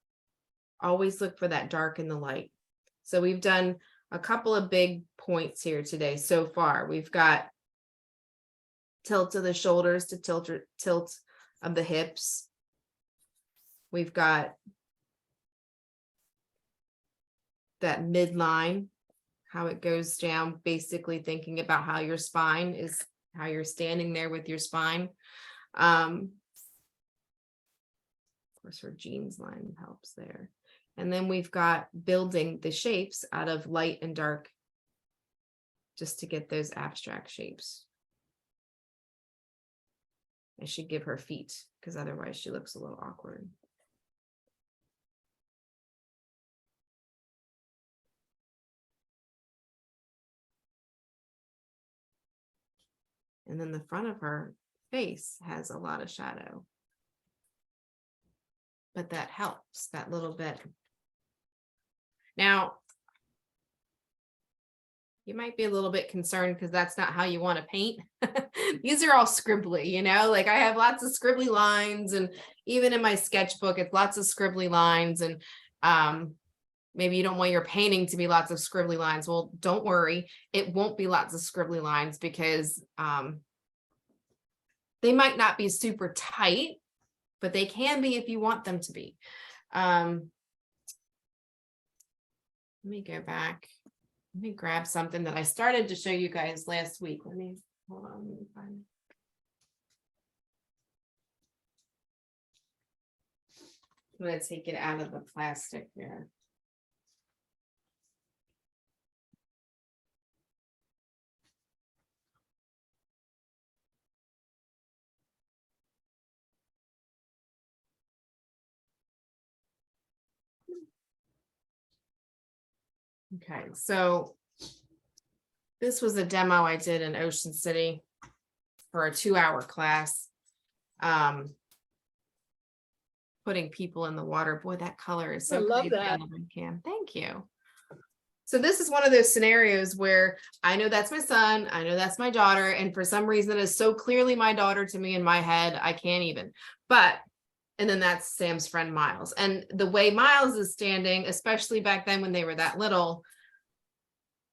always look for that dark and the light. So we've done a couple of big points here today so far. We've got tilt of the shoulders to tilt of the hips. We've got that midline, how it goes down, basically thinking about how your spine is, how you're standing there with your spine. Of course, her jeans line helps there. And then we've got building the shapes out of light and dark, just to get those abstract shapes. I should give her feet, because otherwise she looks a little awkward. And then the front of her face has a lot of shadow. But that helps that little bit. Now, you might be a little bit concerned because that's not how you want to paint. These are all scribbly, you know, like I have lots of scribbly lines, and even in my sketchbook, it's lots of scribbly lines. And maybe you don't want your painting to be lots of scribbly lines. Well, don't worry. It won't be lots of scribbly lines because they might not be super tight, but they can be if you want them to be. Let me go back. Let me grab something that I started to show you guys last week. Let me, hold on, let me find it. I'm gonna take it out of the plastic here. Okay, so this was a demo I did in Ocean City for a 2-hour class. Putting people in the water. Boy, that color is so I love crazy that. on the webcam. Thank you. So this is one of those scenarios where I know that's my son, I know that's my daughter, and for some reason it is so clearly my daughter to me in my head, I can't even. But, and then that's Sam's friend Miles. And the way Miles is standing, especially back then when they were that little,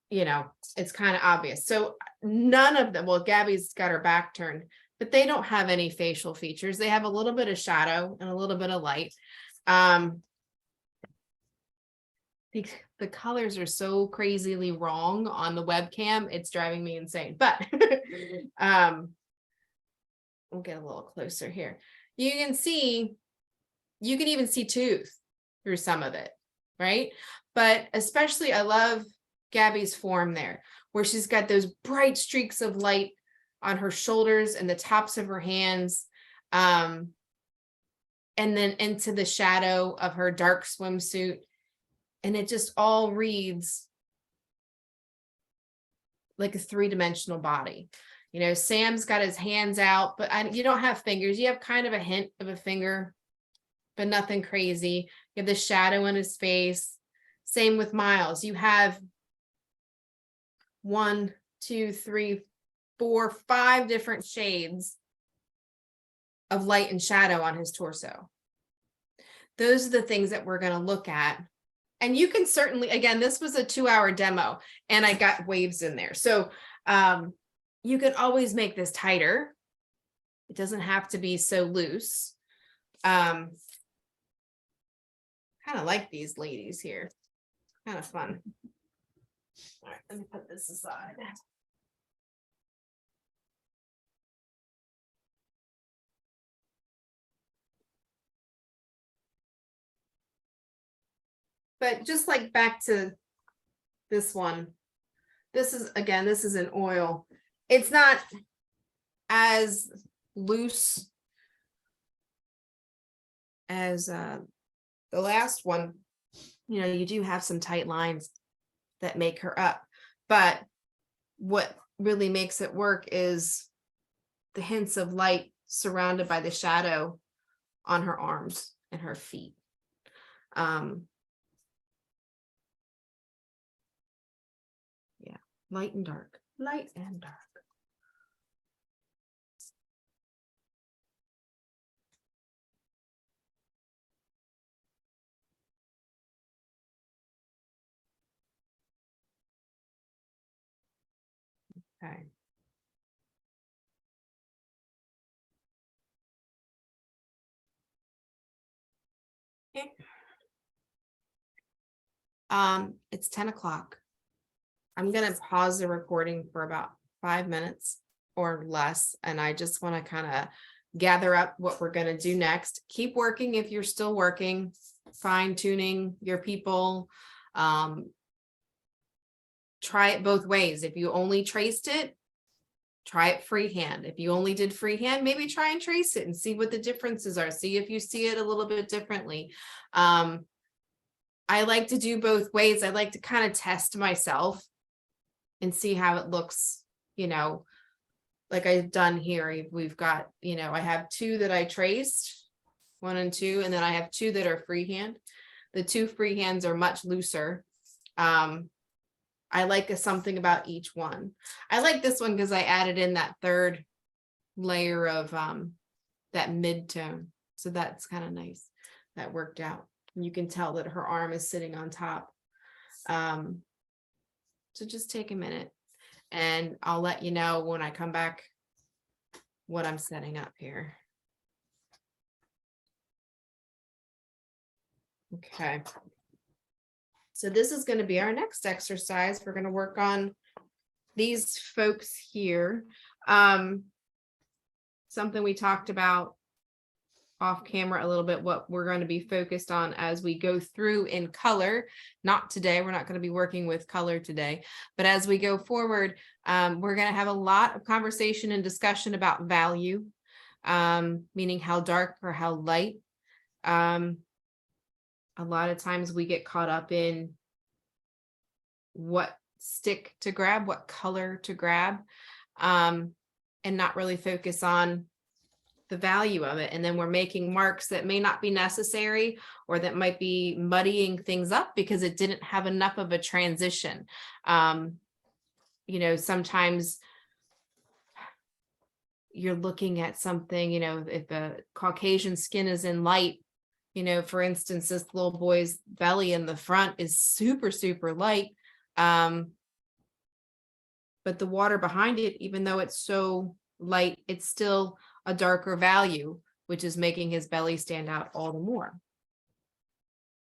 you know, it's kind of obvious. So none of them, well, Gabby's got her back turned, but they don't have any facial features. They have a little bit of shadow and a little bit of light. The colors are so crazily wrong on the webcam, it's driving me insane. But we'll get a little closer here. You can even see tooth through some of it, right? But especially I love Gabby's form there, where she's got those bright streaks of light on her shoulders and the tops of her hands. And then into the shadow of her dark swimsuit. And it just all reads like a 3-dimensional body. You know, Sam's got his hands out, but you don't have fingers. You have kind of a hint of a finger, but nothing crazy. You have the shadow in his face. Same with Miles. You have 1, 2, 3, 4, 5 different shades of light and shadow on his torso. Those are the things that we're going to look at. And you can certainly, again, this was a 2-hour demo and I got waves in there. So you can always make this tighter. It doesn't have to be so loose. Kind of like these ladies here. Kind of fun. All right, let me put this aside. But just like back to this one, this is, again, this is an oil. It's not as loose as the last one. You know, you do have some tight lines that make her up, but what really makes it work is the hints of light surrounded by the shadow on her arms and her feet. Yeah, light and dark, light and dark. Okay. It's 10 o'clock. I'm gonna pause the recording for about 5 minutes or less, and I just want to kind of gather up what we're gonna do next. Keep working if you're still working, fine tuning your people. Try it both ways. If you only traced it, try it freehand. If you only did freehand, maybe try and trace it and see what the differences are. See if you see it a little bit differently. I like to do both ways. I like to kind of test myself and see how it looks, like I've done here. We've got, I have 2 that I traced, 1 and 2, and then I have 2 that are freehand. The 2 freehands are much looser. I like something about each one. I like this one because I added in that 3rd layer of that mid-tone. So that's kind of nice. That worked out. And you can tell that her arm is sitting on top. So just take a minute and I'll let you know when I come back what I'm setting up here. Okay. So this is going to be our next exercise. We're going to work on these folks here. Something we talked about off camera a little bit, what we're going to be focused on as we go through in color. Not today, we're not going to be working with color today, but as we go forward, we're going to have a lot of conversation and discussion about value, meaning how dark or how light. A lot of times we get caught up in what stick to grab, what color to grab, and not really focus on the value of it. And then we're making marks that may not be necessary or that might be muddying things up because it didn't have enough of a transition. Sometimes you're looking at something, if a Caucasian skin is in light, for instance, this little boy's belly in the front is super, super light. But the water behind it, even though it's so light, it's still a darker value, which is making his belly stand out all the more.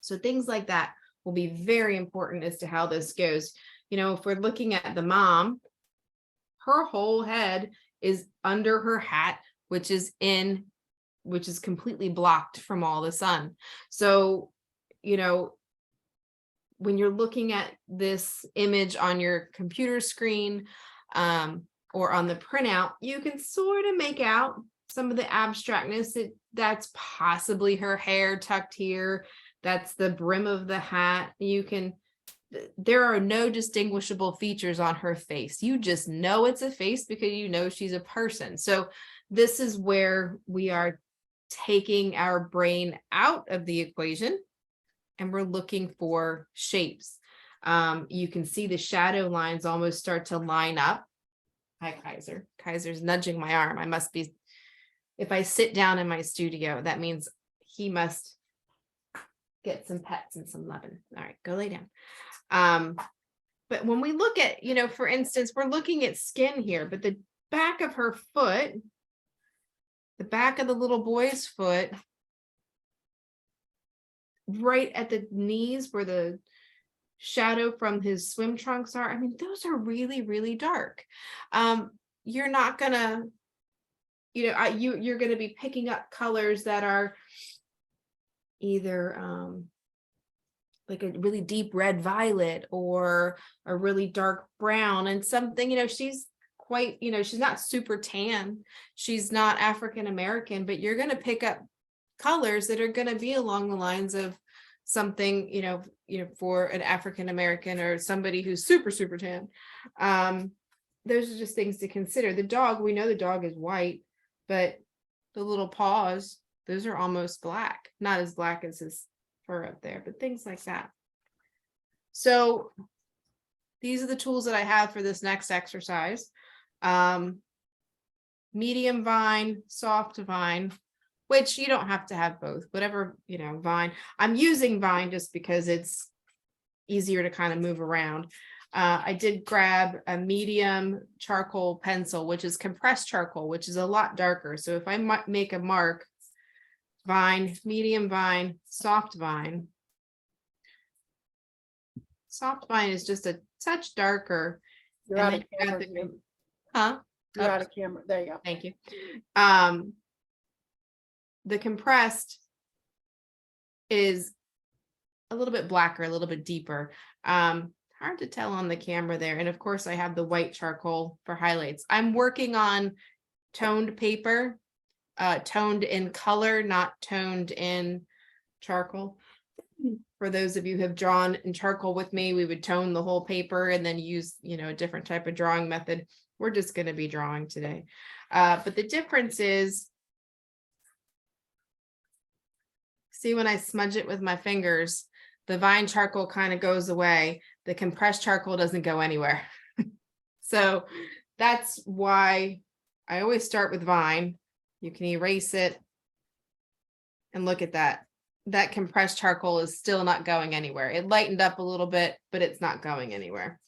So things like that will be very important as to how this goes. If we're looking at the mom, her whole head is under her hat, which is completely blocked from all the sun. So, when you're looking at this image on your computer screen, or on the printout, you can sort of make out some of the abstractness. That's possibly her hair tucked here. That's the brim of the hat. There are no distinguishable features on her face. You just know it's a face because she's a person. So this is where we are taking our brain out of the equation and we're looking for shapes. You can see the shadow lines almost start to line up. Hi, Kaiser. Kaiser's nudging my arm. If I sit down in my studio, that means he must get some pets and some loving. All right, go lay down. But when we look at, for instance, we're looking at skin here, but the back of her foot, the back of the little boy's foot, right at the knees where the shadow from his swim trunks are, those are really, really dark. You're not gonna, you're gonna be picking up colors that are either like a really deep red violet or a really dark brown, and something, she's quite, she's not super tan, she's not African American, but you're gonna pick up colors that are gonna be along the lines of something, for an African American or somebody who's super, super tan. Those are just things to consider. The dog, we know the dog is white, but the little paws, those are almost black. Not as black as his fur up there, but things like that. So these are the tools that I have for this next exercise. Medium vine, soft vine, which you don't have to have both, whatever, vine. I'm using vine just because it's easier to kind of move around. I did grab a medium charcoal pencil, which is compressed charcoal, which is a lot darker. So if I make a mark, vine, medium vine, soft vine, Soft Vine is just a touch darker. You're And out then of you got camera. the Jim. Huh? You're Oh, out of camera. There you go. thank you. The compressed is a little bit blacker, a little bit deeper. Hard to tell on the camera there. And of course I have the white charcoal for highlights. I'm working on toned paper, toned in color, not toned in charcoal. For those of you who have drawn in charcoal with me, we would tone the whole paper and then use, a different type of drawing method. We're just going to be drawing today. But the difference is, see, when I smudge it with my fingers, the vine charcoal kind of goes away. The compressed charcoal doesn't go anywhere. So that's why I always start with vine. You can erase it. And look at that. That compressed charcoal is still not going anywhere. It lightened up a little bit, but it's not going anywhere.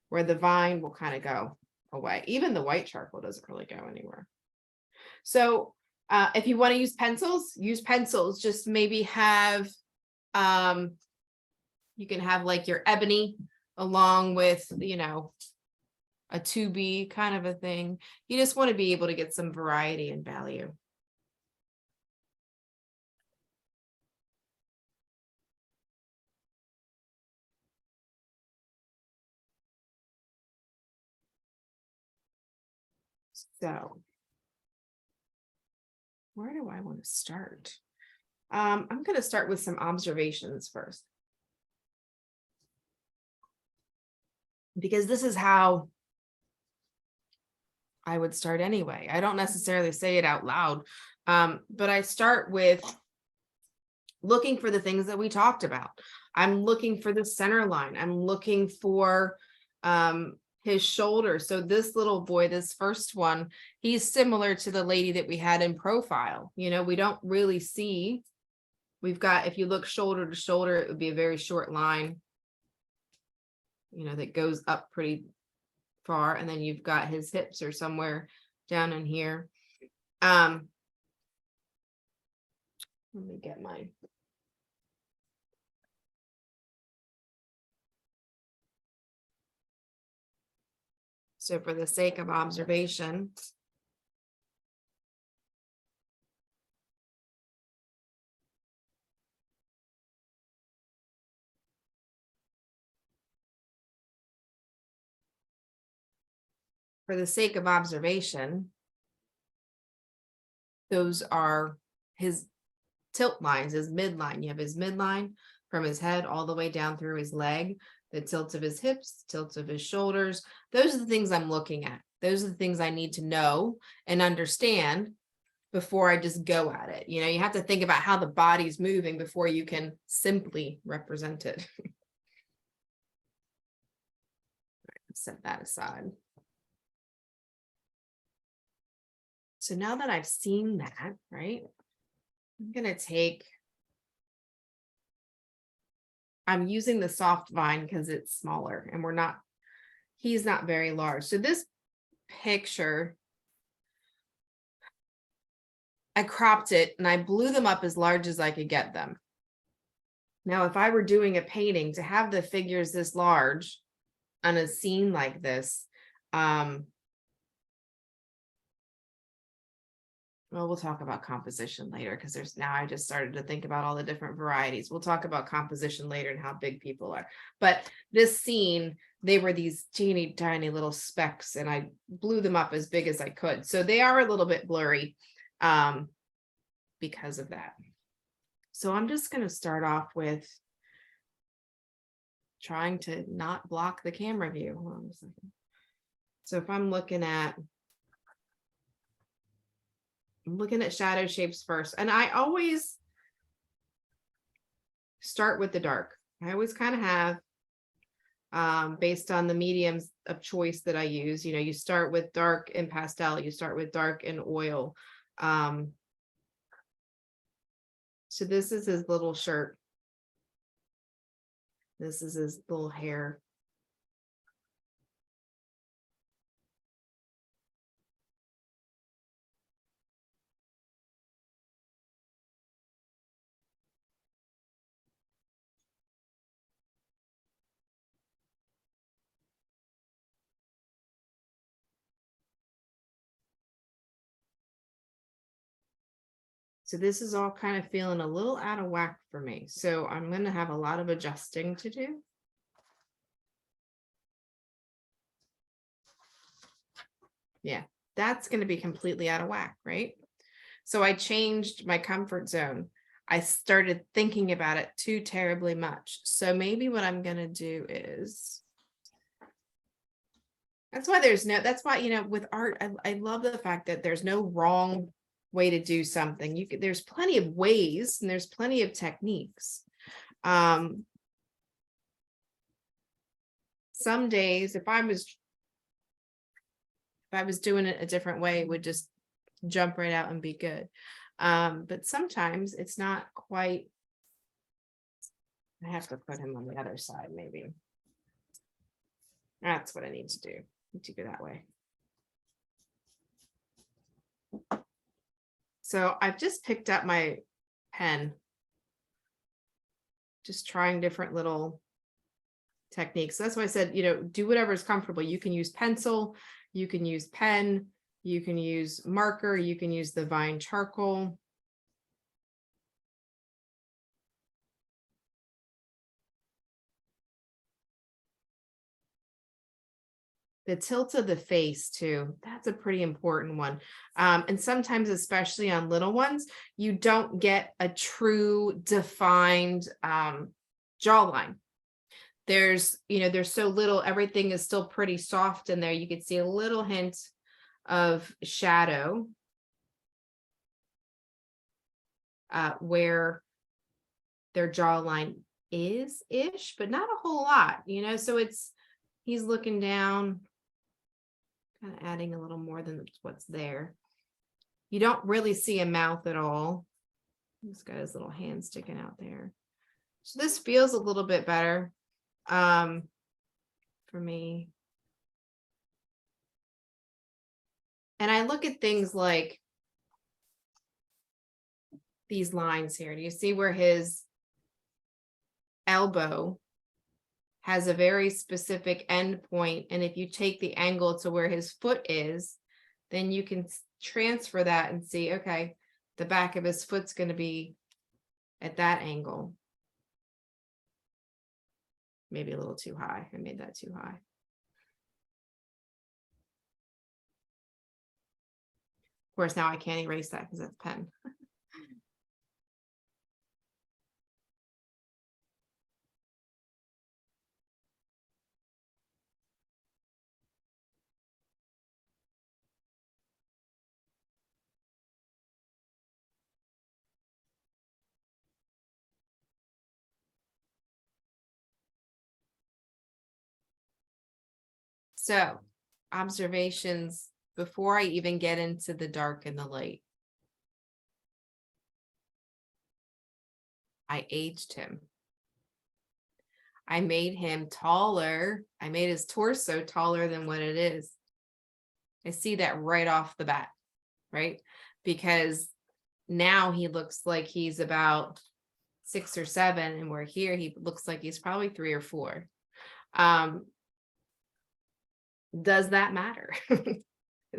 Where the vine will kind of go away. Even the white charcoal doesn't really go anywhere. So if you want to use pencils, use pencils. Just maybe have, you can have like your ebony along with, a 2B kind of a thing. You just want to be able to get some variety and value. So where do I want to start? I'm going to start with some observations first. Because this is how I would start anyway. I don't necessarily say it out loud, but I start with looking for the things that we talked about. I'm looking for the center line. I'm looking for his shoulder. So this little boy, this first one, he's similar to the lady that we had in profile. We don't really see. We've got, if you look shoulder to shoulder, it would be a very short line, that goes up pretty far. And then you've got his hips are somewhere down in here. Let me get my. So for the sake of observation, those are his tilt lines, his midline. You have his midline from his head all the way down through his leg, the tilt of his hips, tilt of his shoulders. Those are the things I'm looking at. Those are the things I need to know and understand before I just go at it. You have to think about how the body's moving before you can simply represent it. Set that aside. So now that I've seen that, right, I'm using the soft vine because it's smaller and he's not very large. So this picture, I cropped it and I blew them up as large as I could get them. Now, if I were doing a painting, to have the figures this large on a scene like this, well, we'll talk about composition later because I just started to think about all the different varieties. We'll talk about composition later and how big people are. But this scene, they were these teeny tiny little specks and I blew them up as big as I could. So they are a little bit blurry because of that. So I'm just going to start off with trying to not block the camera view. Hold on a second. So if I'm looking at shadow shapes first, and I always start with the dark. I always kind of have, based on the mediums of choice that I use. You start with dark and pastel, you start with dark and oil. So this is his little shirt. This is his little hair. So this is all kind of feeling a little out of whack for me. So I'm going to have a lot of adjusting to do. Yeah, that's going to be completely out of whack, right? So I changed my comfort zone. I started thinking about it too terribly much. So maybe what I'm going to do is, that's why, you know, with art, I love the fact that there's no wrong way to do something. There's plenty of ways and there's plenty of techniques. Some days, if I was doing it a different way, it would just jump right out and be good. But sometimes it's not quite. I have to put him on the other side, maybe. That's what I need to do. I need to go that way. So I've just picked up my pen. Just trying different little techniques. That's why I said, you know, do whatever is comfortable. You can use pencil, you can use pen, you can use marker, you can use the Vine charcoal. The tilt of the face too, that's a pretty important one. And sometimes, especially on little ones, you don't get a true defined jawline. There's so little, everything is still pretty soft in there. You can see a little hint of shadow where their jawline is-ish, but not a whole lot, you know, so he's looking down, kind of adding a little more than what's there. You don't really see a mouth at all. He's got his little hand sticking out there. So this feels a little bit better for me. And I look at things like these lines here. Do you see where his elbow has a very specific end point? And if you take the angle to where his foot is, then you can transfer that and see, okay, the back of his foot's going to be at that angle. Maybe a little too high. I made that too high. Of course, now I can't erase that because that's pen. So, observations before I even get into the dark and the light. I aged him. I made him taller. I made his torso taller than what it is. I see that right off the bat, right? Because now he looks like he's about 6 or 7, and where here he looks like he's probably 3 or 4. Does that matter?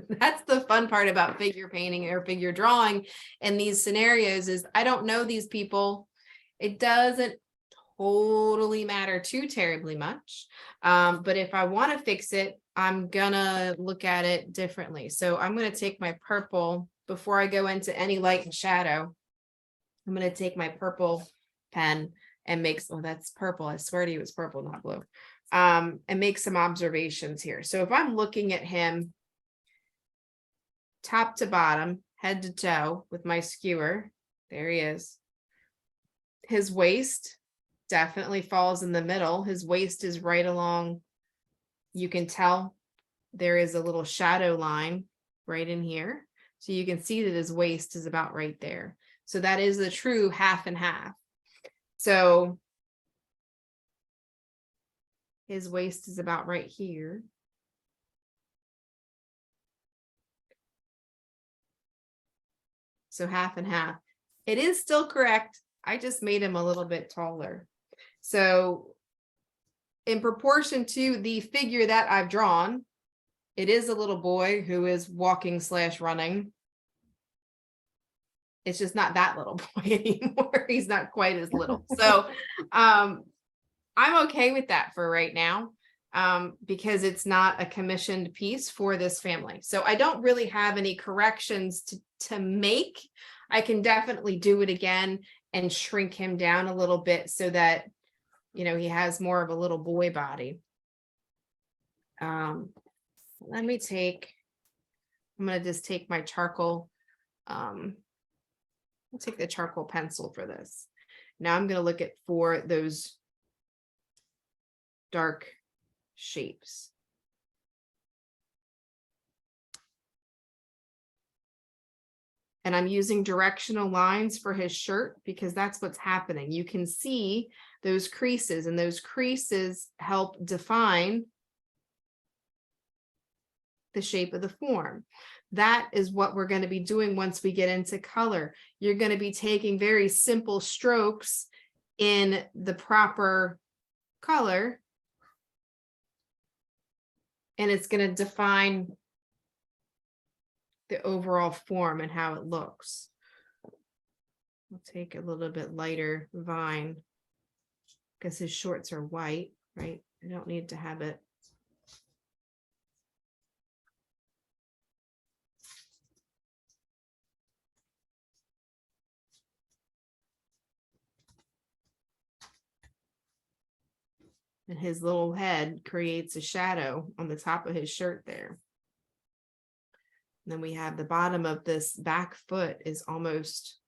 That's the fun part about figure painting or figure drawing in these scenarios is I don't know these people. It doesn't totally matter too terribly much. But if I want to fix it, I'm gonna look at it differently. So I'm going to take my purple before I go into any light and shadow. I'm going to take my purple pen and make, oh, that's purple. I swear to you, it's purple, not blue. And make some observations here. So if I'm looking at him top to bottom, head to toe with my skewer, there he is. His waist definitely falls in the middle. His waist is right along. You can tell there is a little shadow line right in here. So you can see that his waist is about right there. So that is the true half and half. So his waist is about right here. So half and half. It is still correct. I just made him a little bit taller. So in proportion to the figure that I've drawn, it is a little boy who is walking / running. It's just not that little boy anymore. He's not quite as little. So I'm okay with that for right now, because it's not a commissioned piece for this family. So I don't really have any corrections to make. I can definitely do it again and shrink him down a little bit so that, you know, he has more of a little boy body. Let me I'm going to just take my charcoal. I'll take the charcoal pencil for this. Now I'm going to look at for those dark shapes. And I'm using directional lines for his shirt because that's what's happening. You can see those creases, and those creases help define the shape of the form. That is what we're going to be doing once we get into color. You're going to be taking very simple strokes in the proper color, and it's going to define the overall form and how it looks. I'll take a little bit lighter vine because his shorts are white, right? I don't need to have it. And his little head creates a shadow on the top of his shirt there. And then we have the bottom of this back foot is almost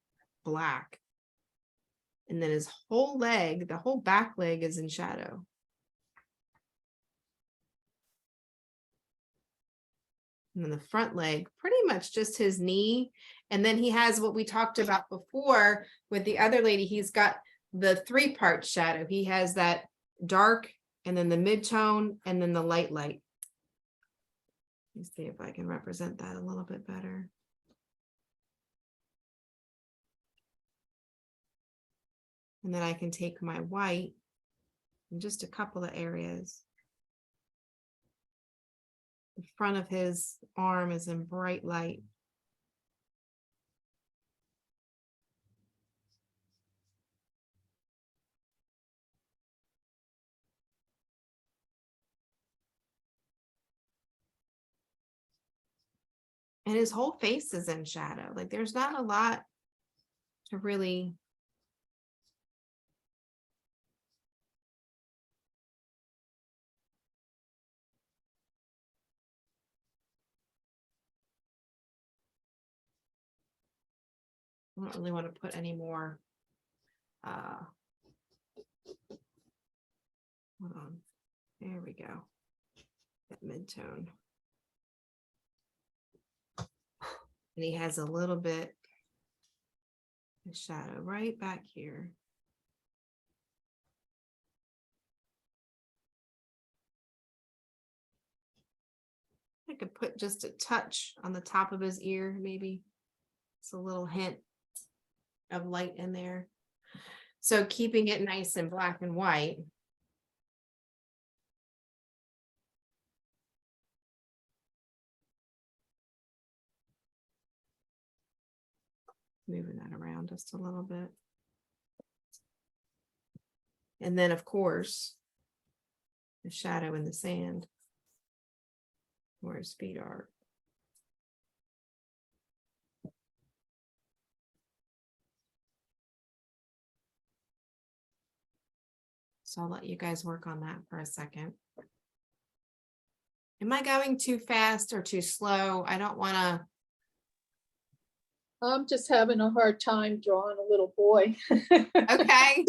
black. And then his whole leg, the whole back leg is in shadow. And then the front leg, pretty much just his knee. And then he has what we talked about before with the other lady. He's got the 3-part shadow. He has that dark, and then the mid-tone, and then the light. Let me see if I can represent that a little bit better. And then I can take my white in just a couple of areas. The front of his arm is in bright light. And his whole face is in shadow. Like there's not a lot to really. I don't really want to put any more. Hold on. There we go. That mid-tone. And he has a little bit of shadow right back here. I could put just a touch on the top of his ear, maybe. It's a little hint of light in there. So keeping it nice and black and white. Moving that around just a little bit. And then, of course, the shadow in the sand where his feet are. So I'll let you guys work on that for a second. Am I going too fast or too slow? I don't want to. I'm just having a hard time drawing a little boy. Okay.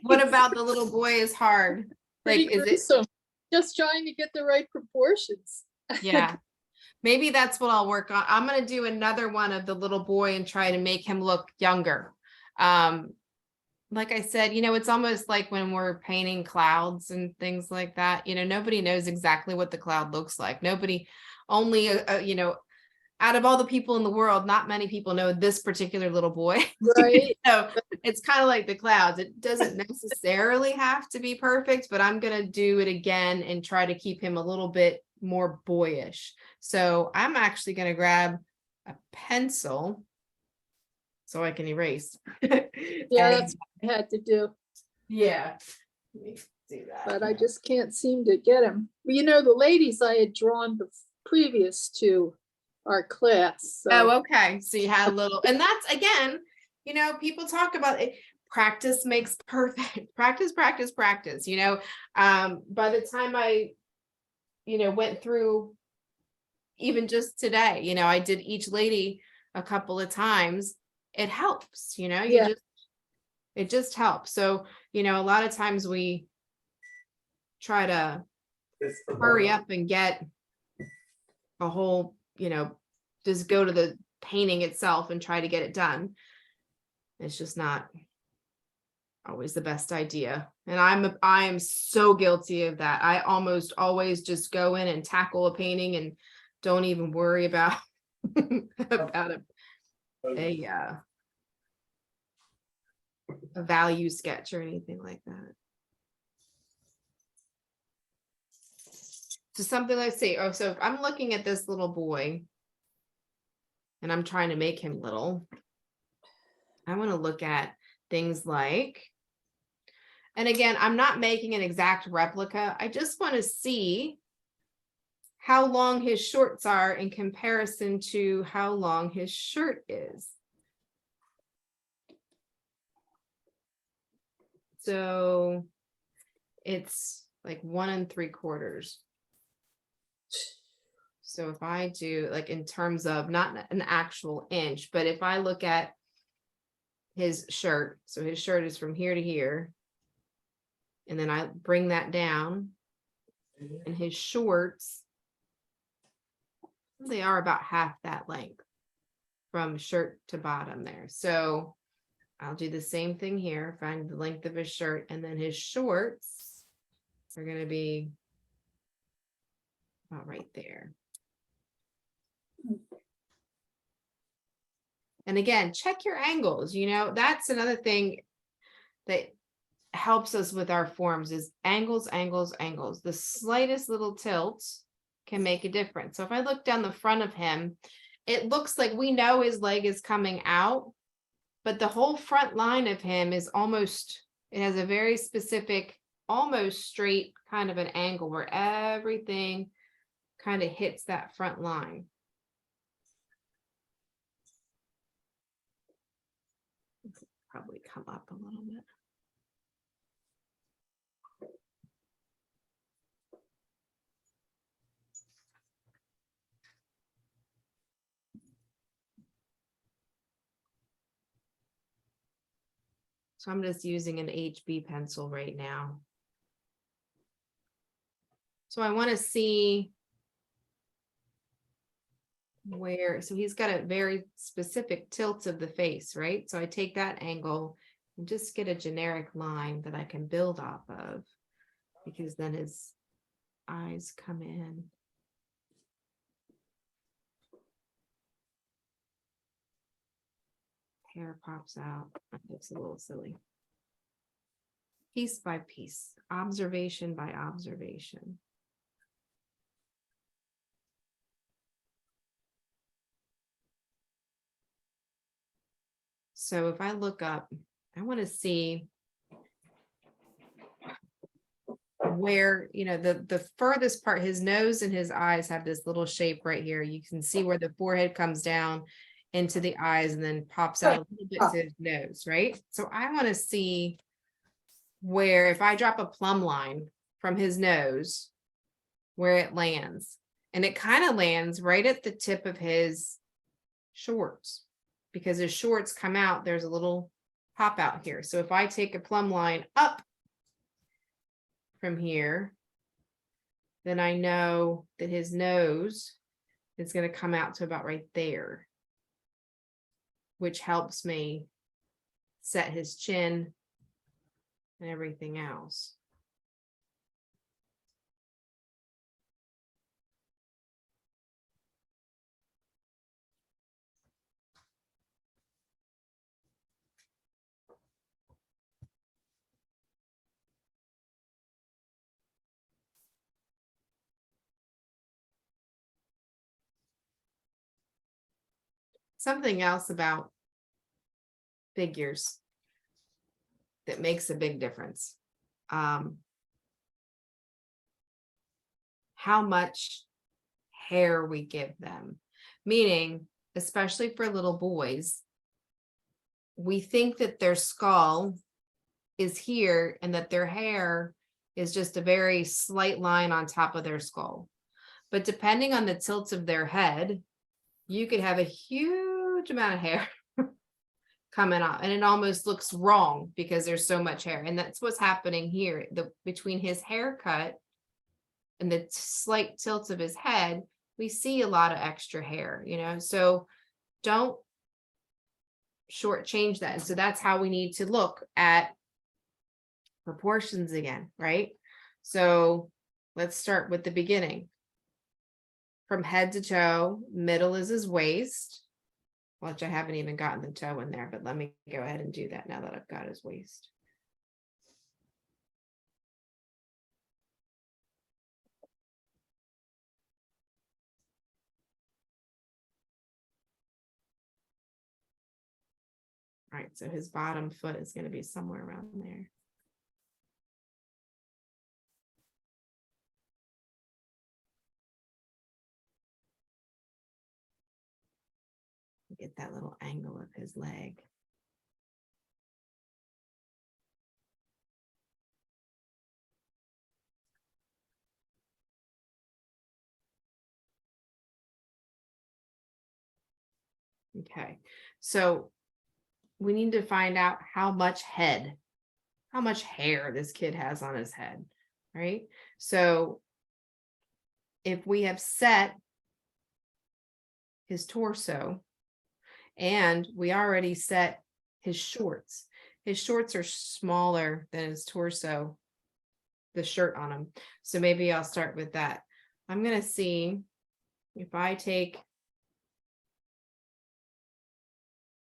What about the little boy is hard? Like, Pretty is it? gruesome. Just trying to get the right proportions. Yeah. Maybe that's what I'll work on. I'm going to do another one of the little boy and try to make him look younger. Like I said, you know, it's almost like when we're painting clouds and things like that, you know, nobody knows exactly what the cloud looks like. Nobody, only, you know, out of all the people in the world, not many people know this particular little boy. Right. So it's kind of like the clouds. It doesn't necessarily have to be perfect, but I'm going to do it again and try to keep him a little bit more boyish. So I'm actually going to grab a pencil so I can erase. Yeah, And- that's what I had to do, yeah. Let me do that. but I just can't seem to get him. Well, you know, the ladies I had drawn previous to our class, so. Oh, okay. So you had a little, and that's again, you know, people talk about it. Practice makes perfect. Practice, practice, practice. You know, by the time I, you know, went through even just today, you know, I did each lady a couple of times. It helps, you know, Yeah. it just helps. So, you know, a lot of times we try to hurry up and get a whole, you know, just go to the painting itself and try to get it done. It's just not always the best idea. And I am so guilty of that. I almost always just go in and tackle a painting and don't even worry about about a value sketch or anything like that. So something like, say, oh, so if I'm looking at this little boy and I'm trying to make him little, I want to look at things like, and again, I'm not making an exact replica. I just want to see how long his shorts are in comparison to how long his shirt is. So it's like 1 3/4. So if I do like in terms of not an actual inch, but if I look at his shirt, so his shirt is from here to here, and then I bring that down, and his shorts, they are about half that length from shirt to bottom there. So I'll do the same thing here, find the length of his shirt, and then his shorts are going to be about right there. And again, check your angles. You know, that's another thing that helps us with our forms is angles, angles, angles. The slightest little tilt can make a difference. So if I look down the front of him, it looks like we know his leg is coming out, but the whole front line of him is almost, it has a very specific, almost straight kind of an angle where everything kind of hits that front line. Probably come up a little bit. So I'm just using an HB pencil right now. So I want to see where, so he's got a very specific tilt of the face, right? So I take that angle and just get a generic line that I can build off of, because then his eyes come in. Hair pops out. That looks a little silly. Piece by piece, observation by observation. So if I look up, I want to see where, you know, the furthest part, his nose and his eyes have this little shape right here. You can see where the forehead comes down into the eyes and then pops out a little bit to his nose, right? So I want to see where, if I drop a plumb line from his nose, where it lands. And it kind of lands right at the tip of his shorts, because his shorts come out, there's a little pop out here. So if I take a plumb line up from here, then I know that his nose is going to come out to about right there, which helps me set his chin and everything else. Something else about figures that makes a big difference. How much hair we give them, meaning, especially for little boys, we think that their skull is here and that their hair is just a very slight line on top of their skull. But depending on the tilt of their head, you could have a huge amount of hair coming off, and it almost looks wrong because there's so much hair. And that's what's happening here. Between his haircut and the slight tilt of his head, we see a lot of extra hair, so don't shortchange that. And so that's how we need to look at proportions again, right? So let's start with the beginning. From head to toe, middle is his waist, which I haven't even gotten the toe in there, but let me go ahead and do that now that I've got his waist. All right, so his bottom foot is going to be somewhere around there. Get that little angle of his leg. Okay, so we need to find out how much hair this kid has on his head, right? So if we have set his torso and we already set his shorts are smaller than his torso, the shirt on him. So maybe I'll start with that. I'm going to see if I take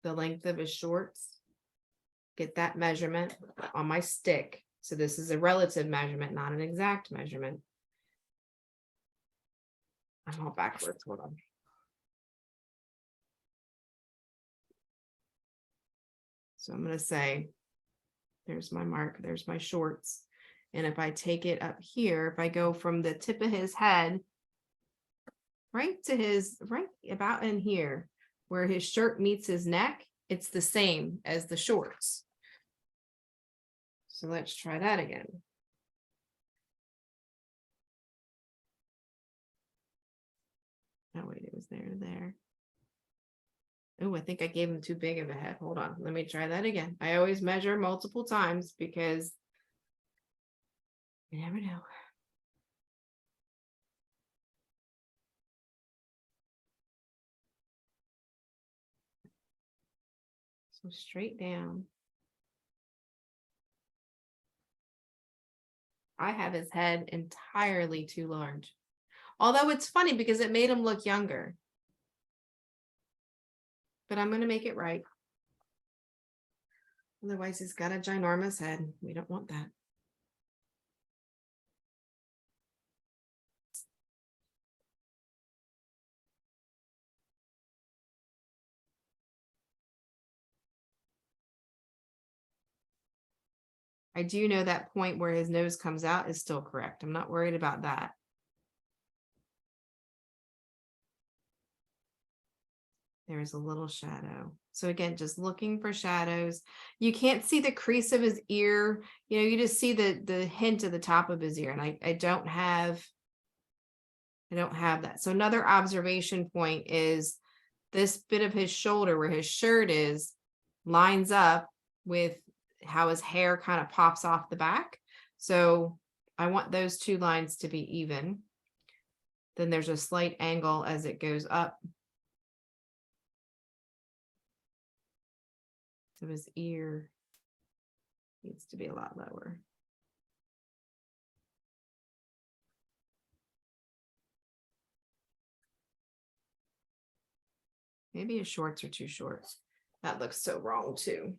the length of his shorts, get that measurement on my stick. So this is a relative measurement, not an exact measurement. I'm all backwards, hold on. So I'm going to say, there's my mark, there's my shorts. And if I take it up here, if I go from the tip of his head right about in here, where his shirt meets his neck, it's the same as the shorts. So let's try that again. Oh, wait, it was there. Oh, I think I gave him too big of a head. Hold on. Let me try that again. I always measure multiple times because you never know. So straight down. I have his head entirely too large. Although it's funny because it made him look younger. But I'm going to make it right. Otherwise, he's got a ginormous head. We don't want that. I do know that point where his nose comes out is still correct. I'm not worried about that. There's a little shadow. So again, just looking for shadows. You can't see the crease of his ear. You just see the hint of the top of his ear. And I don't have that. So another observation point is this bit of his shoulder where his shirt is lines up with how his hair kind of pops off the back. So I want those two lines to be even. Then there's a slight angle as it goes up. So his ear needs to be a lot lower. Maybe his shorts are too short. That looks so wrong too.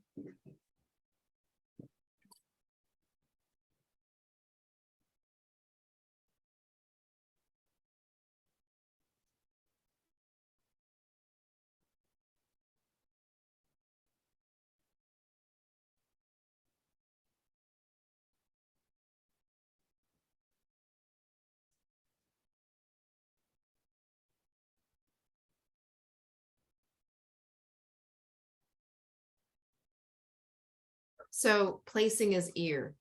So placing his ear.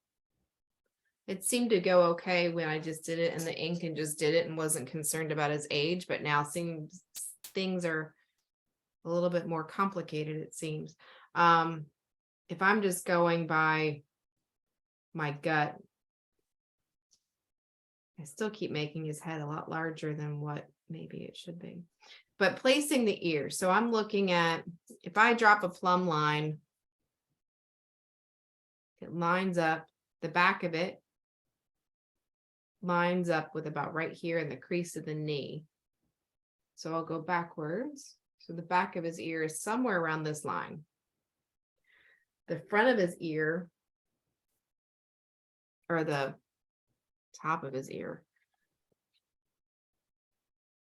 It seemed to go okay when I just did it in the ink and just did it and wasn't concerned about his age, but now seems things are a little bit more complicated, it seems. If I'm just going by my gut, I still keep making his head a lot larger than what maybe it should be. But placing the ear, so I'm looking at, if I drop a plumb line, it lines up, the back of it lines up with about right here in the crease of the knee. So I'll go backwards. So the back of his ear is somewhere around this line. The front of his ear, or the top of his ear.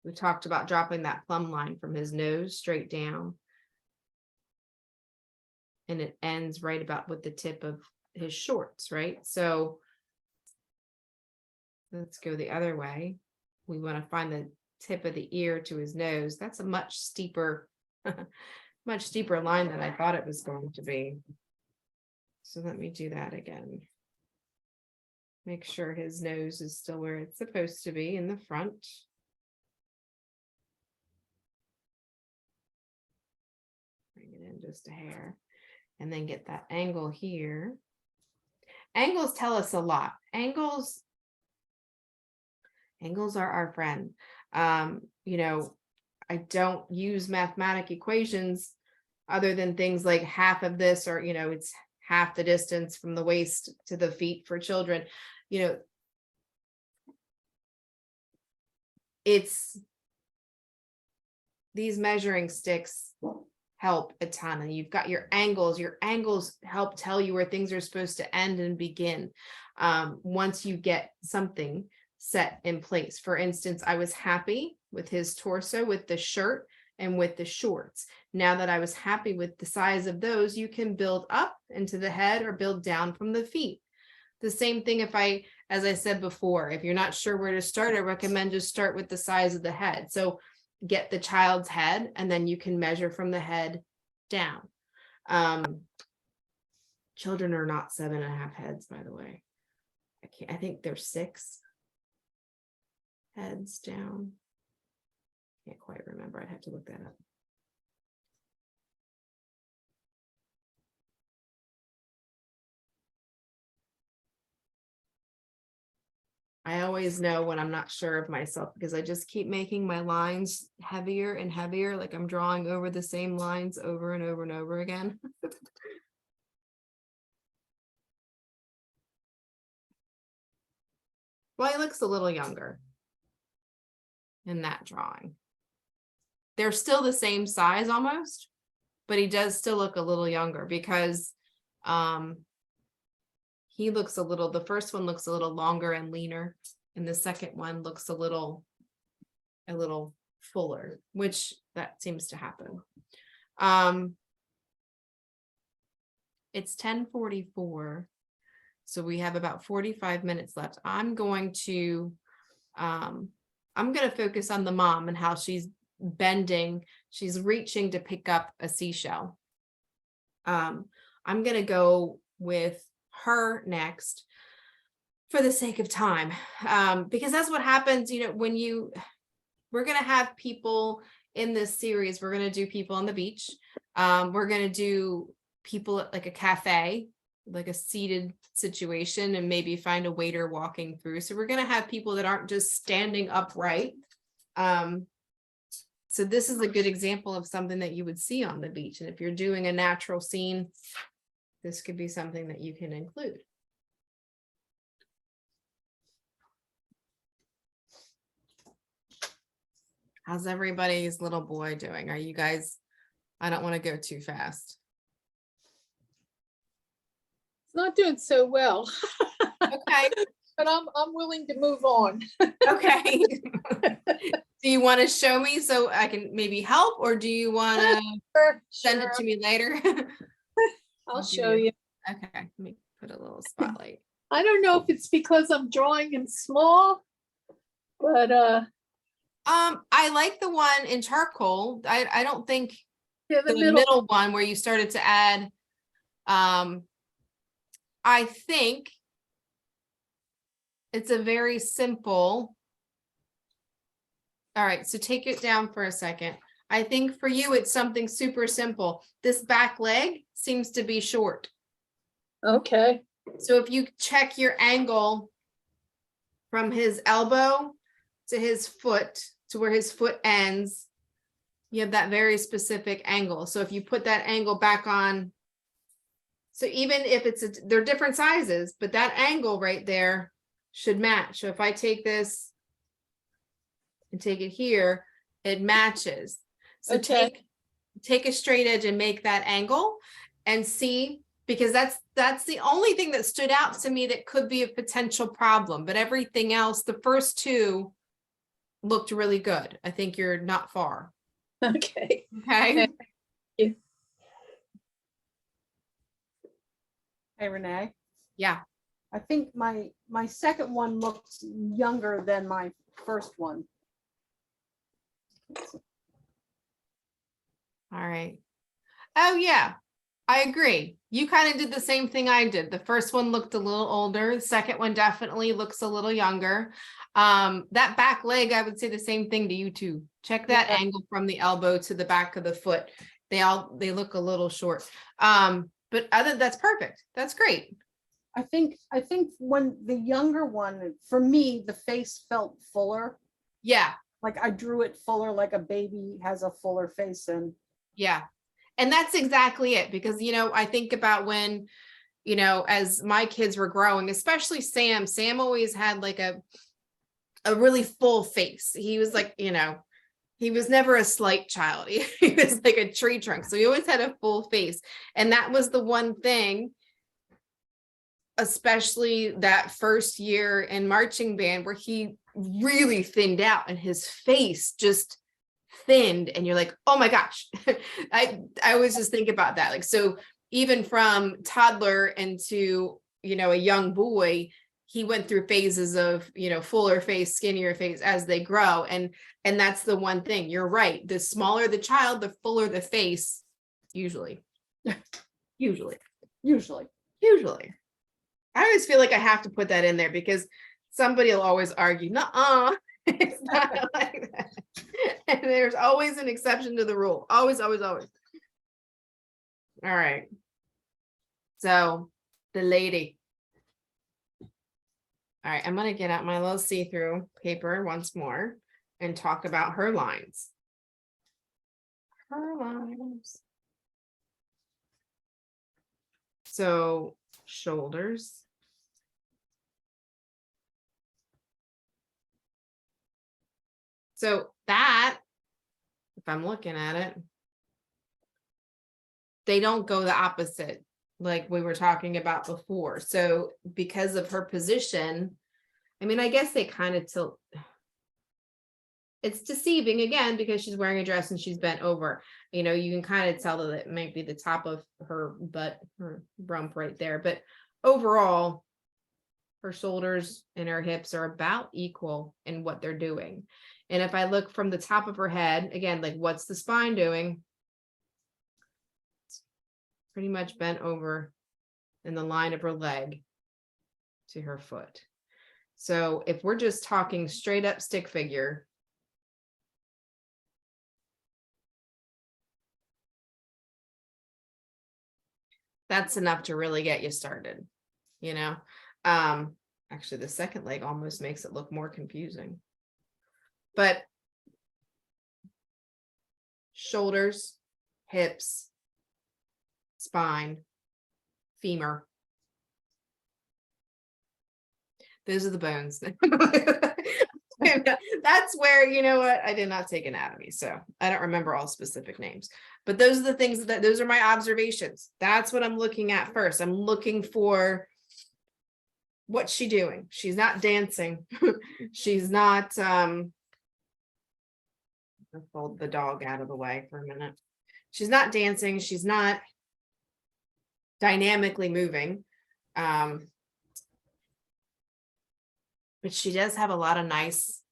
We talked about dropping that plumb line from his nose straight down. And it ends right about with the tip of his shorts, right? So let's go the other way. We want to find the tip of the ear to his nose. That's a much steeper, much steeper line than I thought it was going to be. So let me do that again. Make sure his nose is still where it's supposed to be in the front. Bring it in just a hair. And then get that angle here. Angles tell us a lot. Angles are our friend. You know, I don't use mathematical equations other than things like half of this, or, you know, it's half the distance from the waist to the feet for children. You know, it's these measuring sticks help a ton, and you've got your angles help tell you where things are supposed to end and begin. Once you get something set in place. For instance, I was happy with his torso, with the shirt and with the shorts. Now that I was happy with the size of those, you can build up into the head or build down from the feet. The same thing as I said before, if you're not sure where to start, I recommend just start with the size of the head. So get the child's head, and then you can measure from the head down. Children are not 7.5 heads, by the way. I think they're 6 heads down. Can't quite remember. I'd have to look that up. I always know when I'm not sure of myself because I just keep making my lines heavier and heavier, like I'm drawing over the same lines over and over and over again. Well, he looks a little younger in that drawing. They're still the same size almost, but he does still look a little younger because he looks the first one looks a little longer and leaner, and the second one looks a little fuller, which that seems to happen. It's 10:44, so we have about 45 minutes left. I'm going to focus on the mom and how she's bending, she's reaching to pick up a seashell. I'm going to go with her next for the sake of time, because that's what happens, you know, when we're going to have people in this series. We're going to do people on the beach. We're going to do people at like a cafe, like a seated situation, and maybe find a waiter walking through. So we're going to have people that aren't just standing upright. So this is a good example of something that you would see on the beach. And if you're doing a natural scene, this could be something that you can include. How's everybody's little boy doing? Are you guys, I don't want to go too fast. It's not doing so well, Okay. but I'm willing to move on. Okay. Do you want to show me so I can maybe help, or do you want to send it to me later? I'll show you. Okay, let me put a little spotlight. I don't know if it's because I'm drawing in small, but I like the one in charcoal. I don't think yeah, the middle one where you started to add I think it's a very simple. All right, so take it down for a second. I think for you, it's something super simple. This back leg seems to be short. Okay, So if you check your angle from his elbow to his foot, to where his foot ends, you have that very specific angle. So if you put that angle back on, so even if they're different sizes, but that angle right there should match. So if I take this and take it here, it matches. So Okay. take a straight edge and make that angle and see, because that's the only thing that stood out to me that could be a potential problem, but everything else, the first two looked really good. I think you're not far. okay. Okay. Hey, Renee, Yeah. I think my second one looks younger than my first one. All right. Oh, yeah. I agree. You kind of did the same thing I did. The first one looked a little older. The second one definitely looks a little younger. That back leg, I would say the same thing to you too. Check that Yeah. angle from the elbow to the back of the foot. They look a little short. But that's perfect. That's great. I think when the younger one, for me, the face felt fuller. Yeah. Like I drew it fuller, like a baby has a fuller face. And Yeah. And that's exactly it, because, I think about when, as my kids were growing, especially Sam always had like a really full face. He was like, he was never a slight child. He was like a tree trunk. So he always had a full face. And that was the one thing, especially that first year in marching band, where he really thinned out and his face just thinned, and you're like, oh my gosh. I always just think about that. Like, so even from toddler into, a young boy, he went through phases of, fuller face, skinnier face as they grow. And that's the one thing. You're right. The smaller the child, the fuller the face, usually. Usually. I always feel like I have to put that in there because somebody will always argue, nuh-uh, it's not like that. And there's always an exception to the rule. Always, always, always. All right. So the lady. All right, I'm going to get out my little see-through paper once more and talk about her lines. Her lines. So shoulders. So that, if I'm looking at it, they don't go the opposite like we were talking about before. So because of her position, I mean, I guess they kind of tilt. It's deceiving again because she's wearing a dress and she's bent over. You can kind of tell that it might be the top of her butt, her rump right there. But overall, her shoulders and her hips are about equal in what they're doing. And if I look from the top of her head, again, like what's the spine doing? It's pretty much bent over in the line of her leg to her foot. So if we're just talking straight up stick figure, that's enough to really get you started, Actually, the second leg almost makes it look more confusing. But shoulders, hips, spine, femur. Those are the bones. That's where, I did not take anatomy, so I don't remember all specific names. But those are the things those are my observations. That's what I'm looking at first. I'm looking for what's she doing? She's not dancing. She's not, I'll fold the dog out of the way for a minute. She's not dancing. She's not dynamically moving. But she does have a lot of nice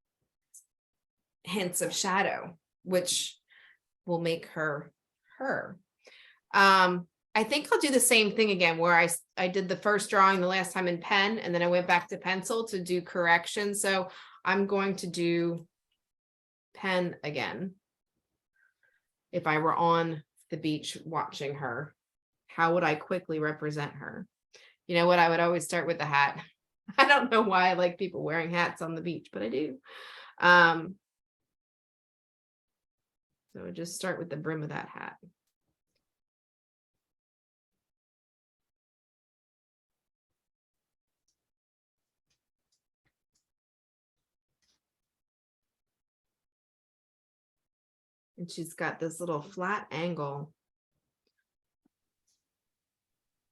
hints of shadow, which will make her her. I think I'll do the same thing again, where I did the first drawing the last time in pen, and then I went back to pencil to do corrections. So I'm going to do pen again. If I were on the beach watching her, how would I quickly represent her? You know what? I would always start with the hat. I don't know why I like people wearing hats on the beach, but I do. So I just start with the brim of that hat. And she's got this little flat angle.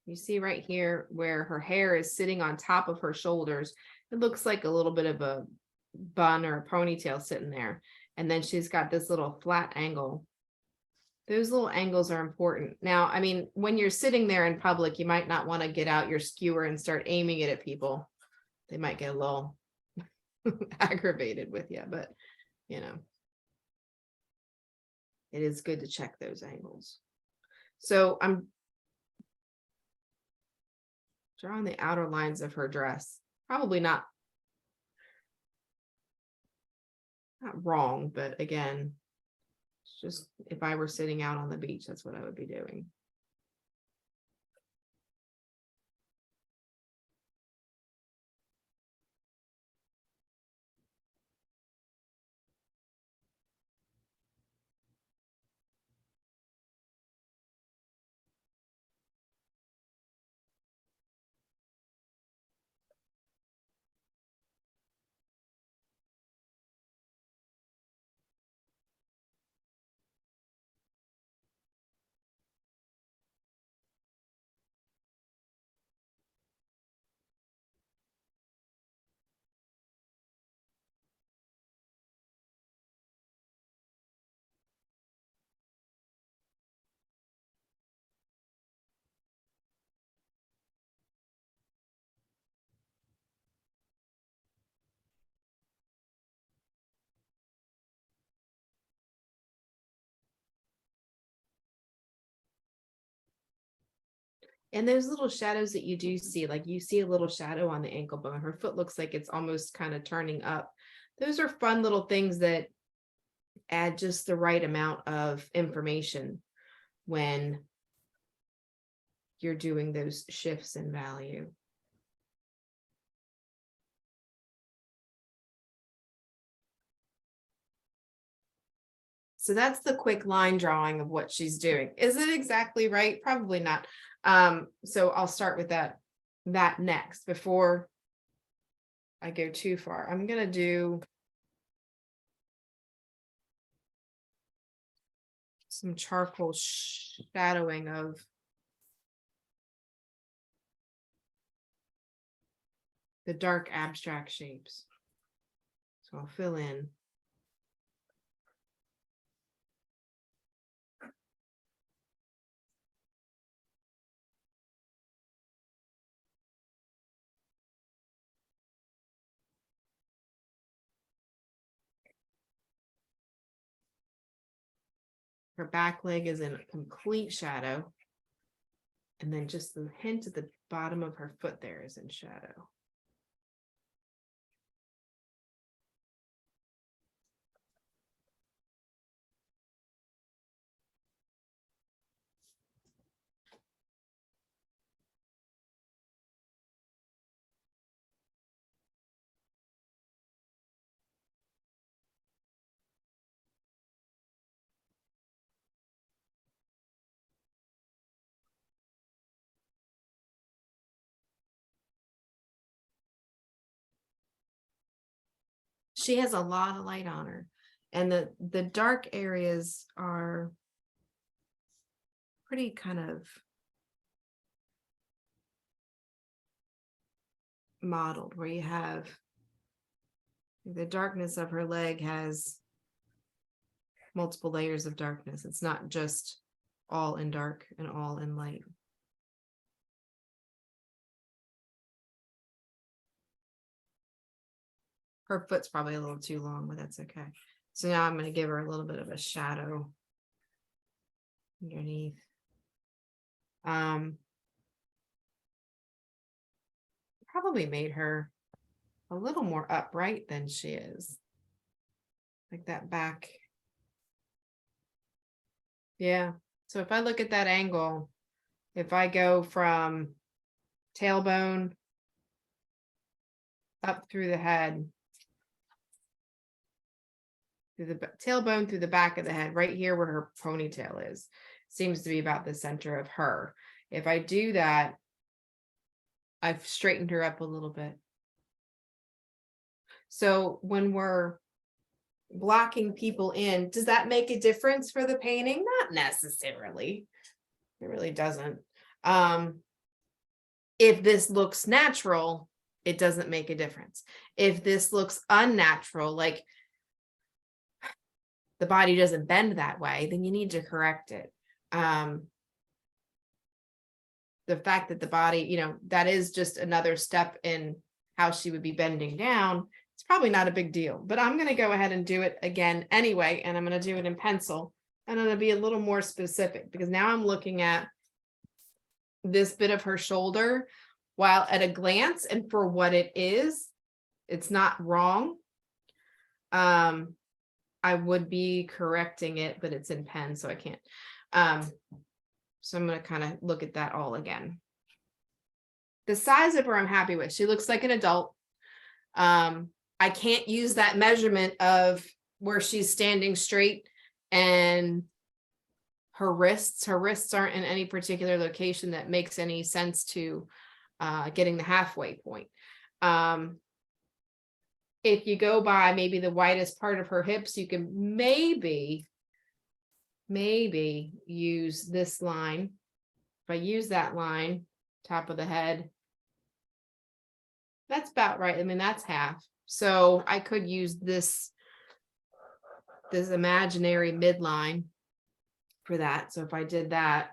You see right here where her hair is sitting on top of her shoulders. It looks like a little bit of a bun or a ponytail sitting there. And then she's got this little flat angle. Those little angles are important. Now, I mean, when you're sitting there in public, you might not want to get out your skewer and start aiming it at people. They might get a little aggravated with you, but you know, it is good to check those angles. So I'm drawing the outer lines of her dress. Probably not wrong, but again, it's just if I were sitting out on the beach, that's what I would be doing. And those little shadows that you do see, like you see a little shadow on the ankle bone. Her foot looks like it's almost kind of turning up. Those are fun little things that add just the right amount of information when you're doing those shifts in value. So that's the quick line drawing of what she's doing. Is it exactly right? Probably not. So I'll start with that next before I go too far. I'm gonna do some charcoal shadowing of the dark abstract shapes. So I'll fill in. Her back leg is in a complete shadow. And then just the hint at the bottom of her foot there is in shadow. She has a lot of light on her, and the dark areas are pretty kind of modeled, where you have the darkness of her leg has multiple layers of darkness. It's not just all in dark and all in light. Her foot's probably a little too long, but that's okay. So now I'm going to give her a little bit of a shadow underneath. Probably made her a little more upright than she is. Like that back. Yeah. So if I look at that angle, if I go from tailbone up through the head, through the tailbone, through the back of the head, right here where her ponytail is, seems to be about the center of her. If I do that, I've straightened her up a little bit. So when we're blocking people in, does that make a difference for the painting? Not necessarily. It really doesn't. If this looks natural, it doesn't make a difference. If this looks unnatural, like the body doesn't bend that way, then you need to correct it. The fact that the body, you know, that is just another step in how she would be bending down. It's probably not a big deal, but I'm going to go ahead and do it again anyway. And I'm going to do it in pencil. And I'm going to be a little more specific because now I'm looking at this bit of her shoulder, while at a glance and for what it is, it's not wrong. I would be correcting it, but it's in pen, so I can't. So I'm going to kind of look at that all again. The size of her, I'm happy with. She looks like an adult. I can't use that measurement of where she's standing straight and her wrists. Her wrists aren't in any particular location that makes any sense to getting the halfway point. If you go by maybe the widest part of her hips, you can maybe use this line. If I use that line, top of the head, that's about right. I mean, that's half. So I could use this imaginary midline for that. So if I did that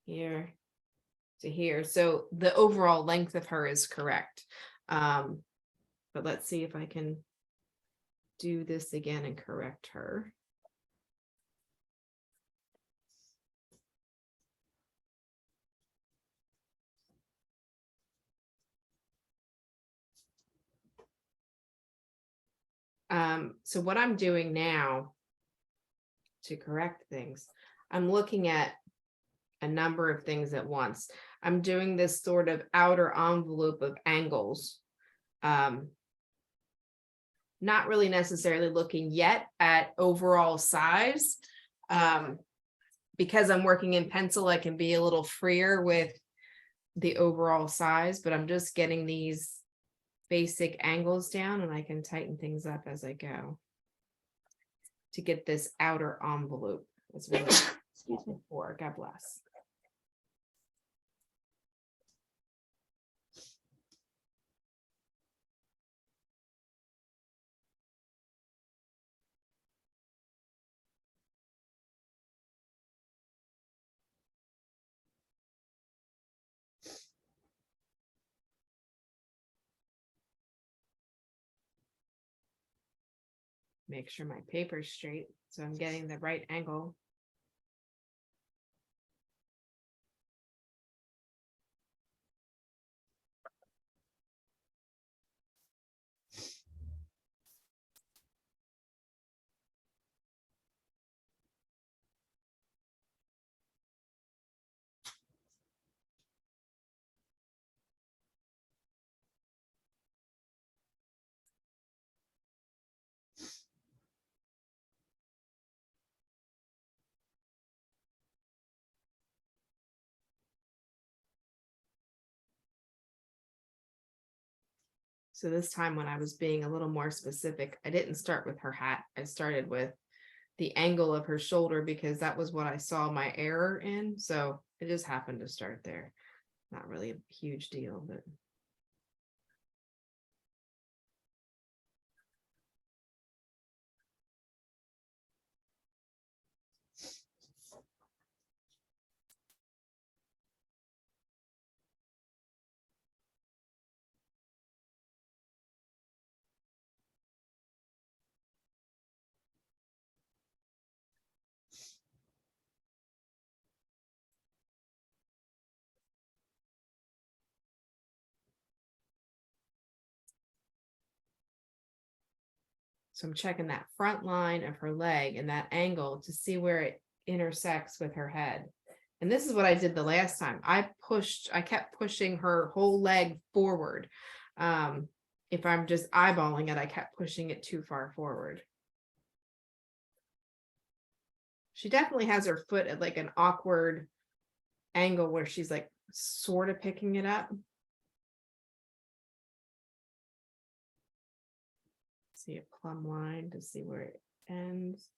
here to here, so the overall length of her is correct. But let's see if I can do this again and correct her. So what I'm doing now to correct things, I'm looking at a number of things at once. I'm doing this sort of outer envelope of angles. Not really necessarily looking yet at overall size. Because I'm working in pencil, I can be a little freer with the overall size, but I'm just getting these basic angles down and I can tighten things up as I go to get this outer envelope. That's what excuse me for. God bless. Make sure my paper's straight so I'm getting the right angle. So this time when I was being a little more specific, I didn't start with her hat. I started with the angle of her shoulder because that was what I saw my error in. So it just happened to start there. Not really a huge deal, but. So I'm checking that front line of her leg and that angle to see where it intersects with her head. And this is what I did the last time. I kept pushing her whole leg forward. If I'm just eyeballing it, I kept pushing it too far forward. She definitely has her foot at like an awkward angle where she's like sort of picking it up. See a plumb line to see where it ends.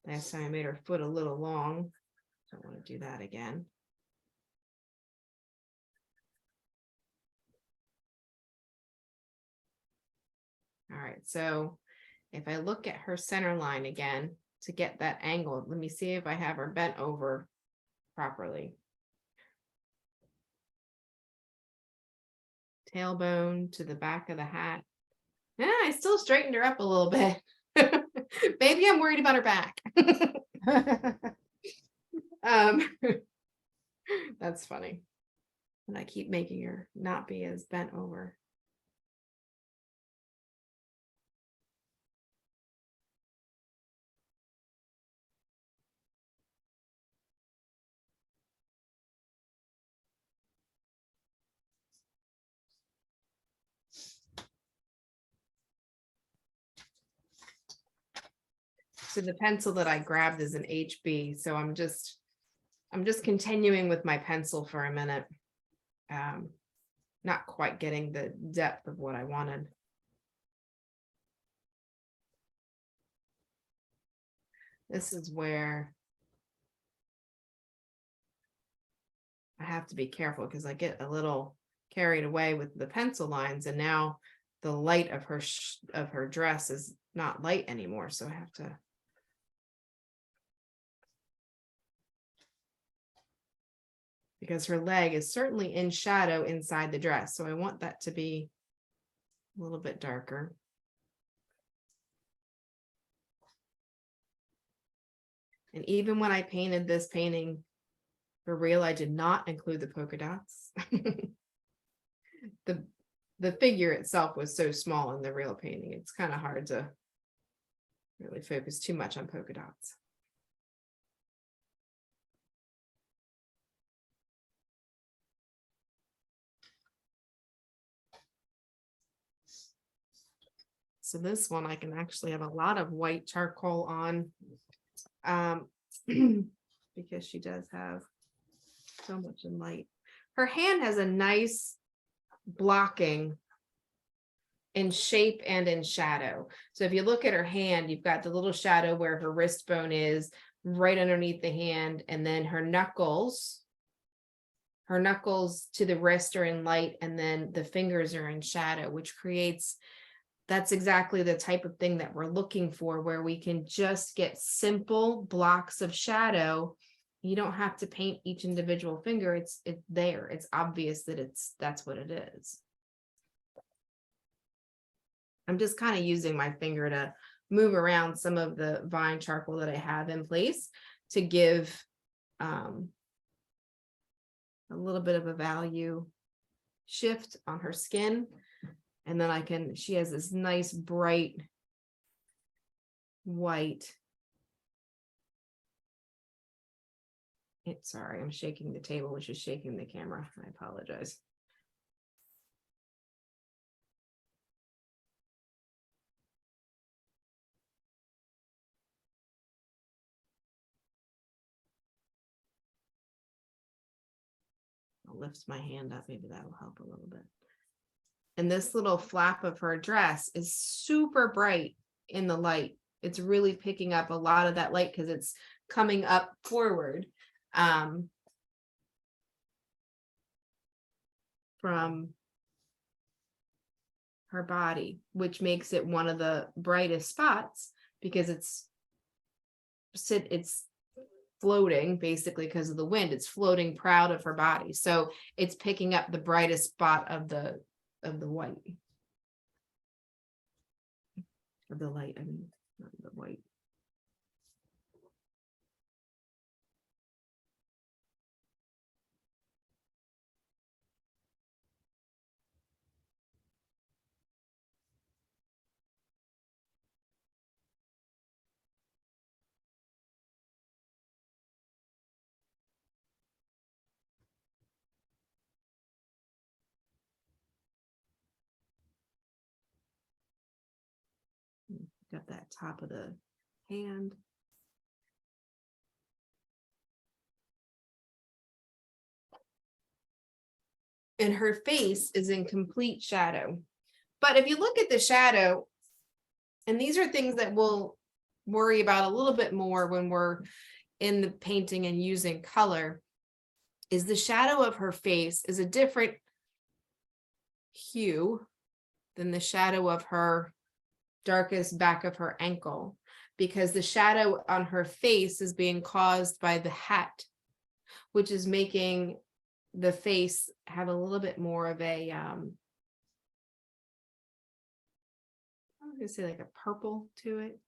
Last time I made her foot a little long. Don't want to do that again. All right, so if I look at her center line again to get that angle, let me see if I have her bent over properly. Tailbone to the back of the hat. Yeah, I still straightened her up a little bit. Maybe I'm worried about her back. That's funny. And I keep making her not be as bent over. So the pencil that I grabbed is an HB. So I'm just continuing with my pencil for a minute. Not quite getting the depth of what I wanted. This is where I have to be careful because I get a little carried away with the pencil lines, and now the light of her dress is not light anymore. So I have to. Because her leg is certainly in shadow inside the dress. So I want that to be a little bit darker. And even when I painted this painting for real, I did not include the polka dots. The figure itself was so small in the real painting. It's kind of hard to really focus too much on polka dots. So this one, I can actually have a lot of white charcoal on, because she does have so much in light. Her hand has a nice blocking in shape and in shadow. So if you look at her hand, you've got the little shadow where her wrist bone is right underneath the hand, and then her knuckles to the wrist are in light, and then the fingers are in shadow, which creates, that's exactly the type of thing that we're looking for, where we can just get simple blocks of shadow. You don't have to paint each individual finger. It's there. It's obvious that that's what it is. I'm just kind of using my finger to move around some of the vine charcoal that I have in place to give a little bit of a value shift on her skin. And then she has this nice bright white. Sorry, I'm shaking the table, which is shaking the camera. I apologize. I'll lift my hand up. Maybe that will help a little bit. And this little flap of her dress is super bright in the light. It's really picking up a lot of that light because it's coming up forward from her body, which makes it one of the brightest spots because it's floating basically because of the wind. It's floating proud of her body. So it's picking up the brightest spot of the white. Of the light, I mean, not the white. got that top of the hand. And her face is in complete shadow. But if you look at the shadow, and these are things that we'll worry about a little bit more when we're in the painting and using color, is the shadow of her face is a different hue than the shadow of her darkest back of her ankle, because the shadow on her face is being caused by the hat, which is making the face have a little bit more of a I'm gonna say like a purple to it,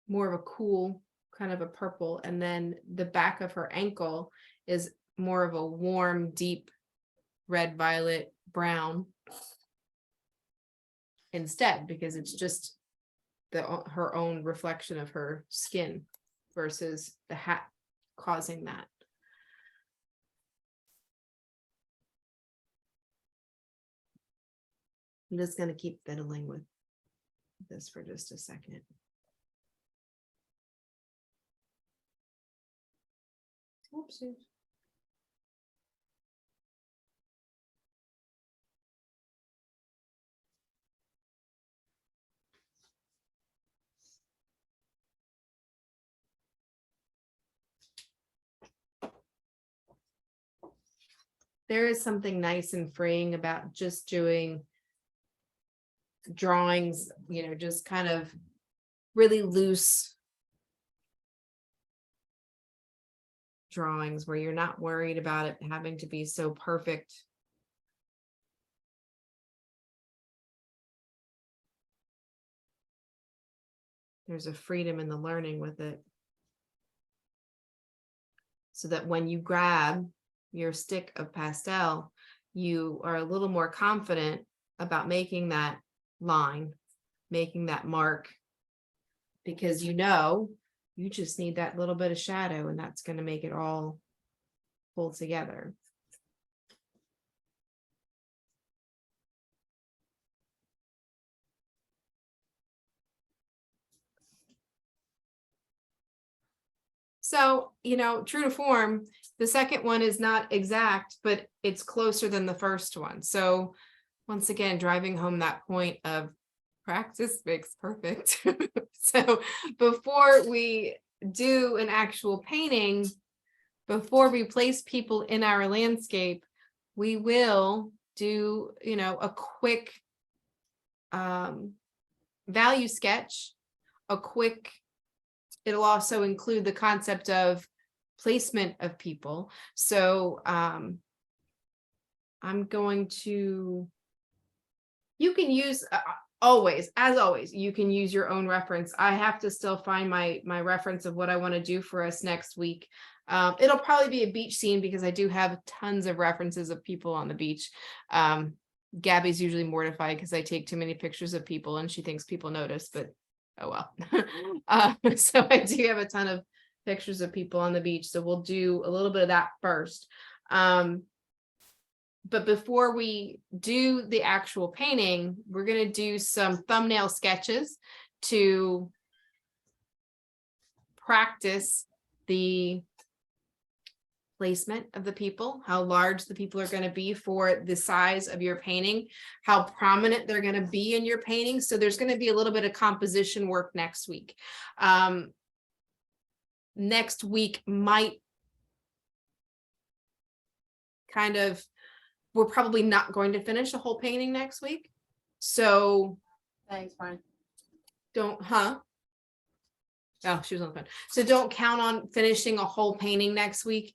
more of a cool kind of a purple, and then the back of her ankle is more of a warm, deep red, violet, brown instead, because it's just her own reflection of her skin versus the hat causing that. I'm just going to keep fiddling with this for just a second. Oopsie. There is something nice and freeing about just doing drawings, you know, just kind of really loose drawings where you're not worried about it having to be so perfect. There's a freedom in the learning with it, so that when you grab your stick of pastel, you are a little more confident about making that line, making that mark, because you know you just need that little bit of shadow, and that's going to make it all pull together. So, you know, true to form, the second one is not exact, but it's closer than the first one. So once again, driving home that point of practice makes perfect. So before we do an actual painting, before we place people in our landscape, we will do, you know, a quick value sketch, a quick, it'll also include the concept of placement of people. So I'm going to, you can use always, as always, you can use your own reference. I have to still find my reference of what I want to do for us next week. It'll probably be a beach scene because I do have tons of references of people on the beach. Gabby's usually mortified because I take too many pictures of people and she thinks people notice, but oh well. So I do have a ton of pictures of people on the beach. So we'll do a little bit of that first. But before we do the actual painting, we're going to do some thumbnail sketches to practice the placement of the people, how large the people are going to be for the size of your painting, how prominent they're going to be in your painting. So there's going to be a little bit of composition work next week. Next week might kind of, we're probably not going to finish a whole painting next week. So Thanks, Brian. don't, oh, she was on the phone. So don't count on finishing a whole painting next week,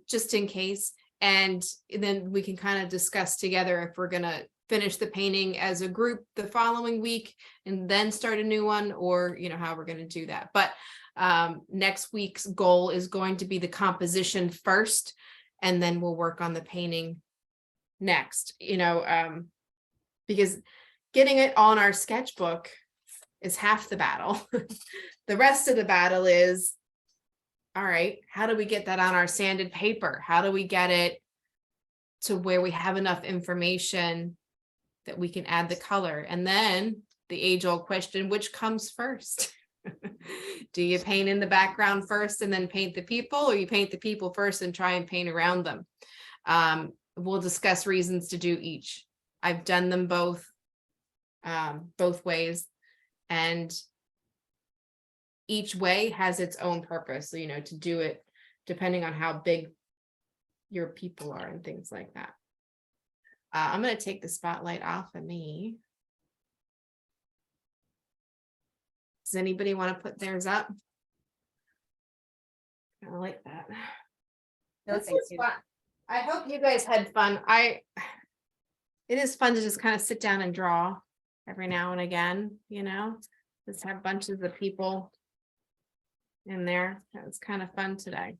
just in case. And then we can kind of discuss together if we're going to finish the painting as a group the following week and then start a new one, or, you know, how we're going to do that. But next week's goal is going to be the composition first, and then we'll work on the painting next, you know, because getting it on our sketchbook is half the battle. The rest of the battle is, all right, how do we get that on our sanded paper? How do we get it to where we have enough information that we can add the color. And then the age-old question, which comes first? Do you paint in the background first and then paint the people, or you paint the people first and try and paint around them? We'll discuss reasons to do each. I've done them both ways, and each way has its own purpose, so, you know, to do it depending on how big your people are and things like that. I'm going to take the spotlight off of me. Does anybody want to put theirs up? I like that. No, This thank was you. fun. I hope you guys had fun. It is fun to just kind of sit down and draw every now and again, you know, just have bunches of people in there. That was kind of fun today.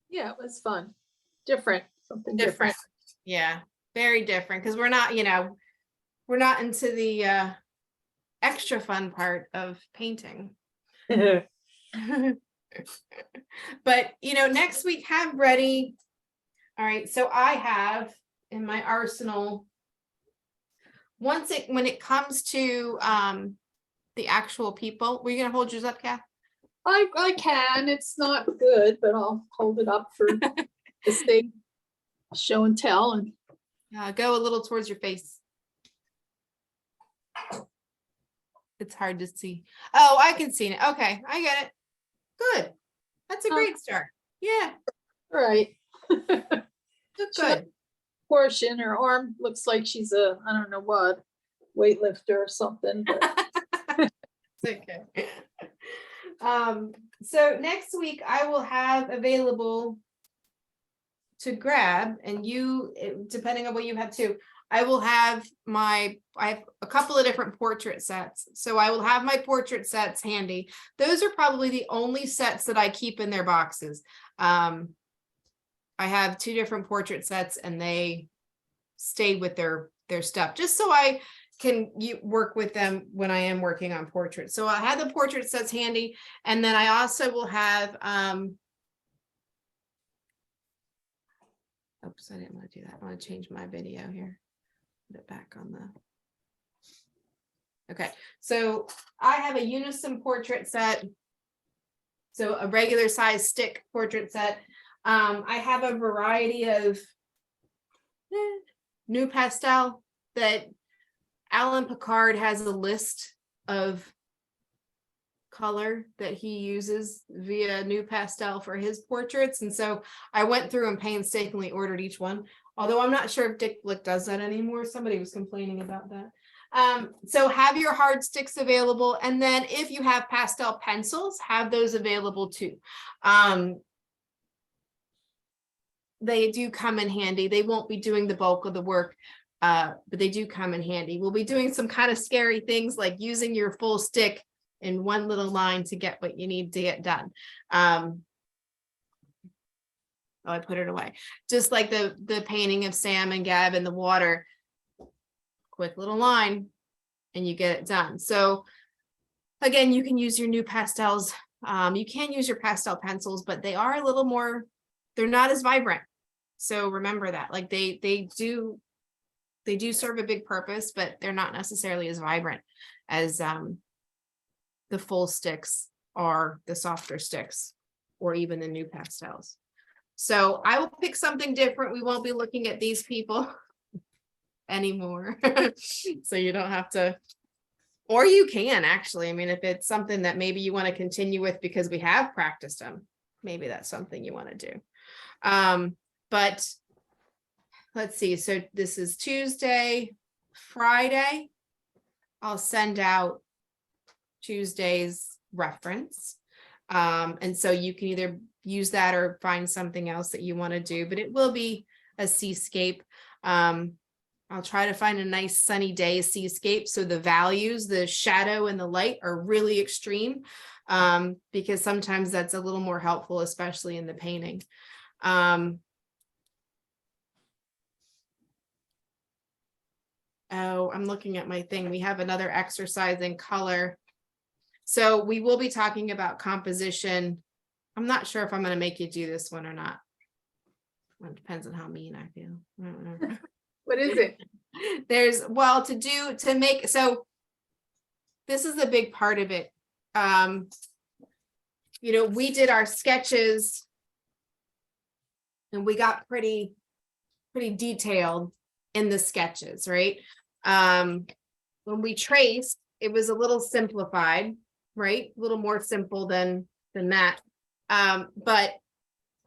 Yeah, it was fun. Different, something Different. different. Yeah, very different, because we're not, you know, we're not into the extra fun part of painting. But, you know, next week have ready. All right, so I have in my arsenal, when it comes to the actual people, were you gonna hold yours up, Kath? I can, it's not good, but I'll hold it up for this thing, show and tell, and Go a little towards your face. It's hard to see. Oh, I can see it. Okay, I get it. Good. That's a Oh. great start. Yeah, all right. good. Portion, her arm looks like she's a, I don't know what, weightlifter or something, but It's okay. So next week I will have available to grab, and you, depending on what you have too, I have a couple of different portrait sets. So I will have my portrait sets handy. Those are probably the only sets that I keep in their boxes. I have 2 different portrait sets, and they stayed with their stuff, just so I can work with them when I am working on portraits. So I have the portrait sets handy, and then I also will have oops, I didn't want to do that. I want to change my video here. Put it back on the. Okay, so I have a unison portrait set. So a regular size stick portrait set. I have a variety of NuPastel that Alan Picard has a list of color that he uses via NuPastel for his portraits. And so I went through and painstakingly ordered each one, although I'm not sure if Dick Blick does that anymore. Somebody was complaining about that. So have your hard sticks available. And then if you have pastel pencils, have those available too. They do come in handy. They won't be doing the bulk of the work, but they do come in handy. We'll be doing some kind of scary things like using your full stick in one little line to get what you need to get done. Oh, I put it away. Just like the painting of Sam and Gab in the water. Quick little line and you get it done. So again, you can use your NuPastels. You can use your pastel pencils, but they are a little more, they're not as vibrant. So remember that, like they do serve a big purpose, but they're not necessarily as vibrant as the full sticks or the softer sticks or even the NuPastels. So I will pick something different. We won't be looking at these people anymore. So you don't have to, or you can actually, I mean, if it's something that maybe you want to continue with because we have practiced them, maybe that's something you want to do. But let's see. So this is Tuesday, Friday. I'll send out Tuesday's reference. And so you can either use that or find something else that you want to do, but it will be a seascape. I'll try to find a nice sunny day seascape. So the values, the shadow and the light are really extreme, because sometimes that's a little more helpful, especially in the painting. Oh, I'm looking at my thing. We have another exercise in color. So we will be talking about composition. I'm not sure if I'm going to make you do this one or not. Well, it depends on how mean I feel. I don't know. What is it? There's, well, to make, so this is a big part of it. We did our sketches and we got pretty detailed in the sketches, right? When we traced, it was a little simplified, right? A little more simple than that. But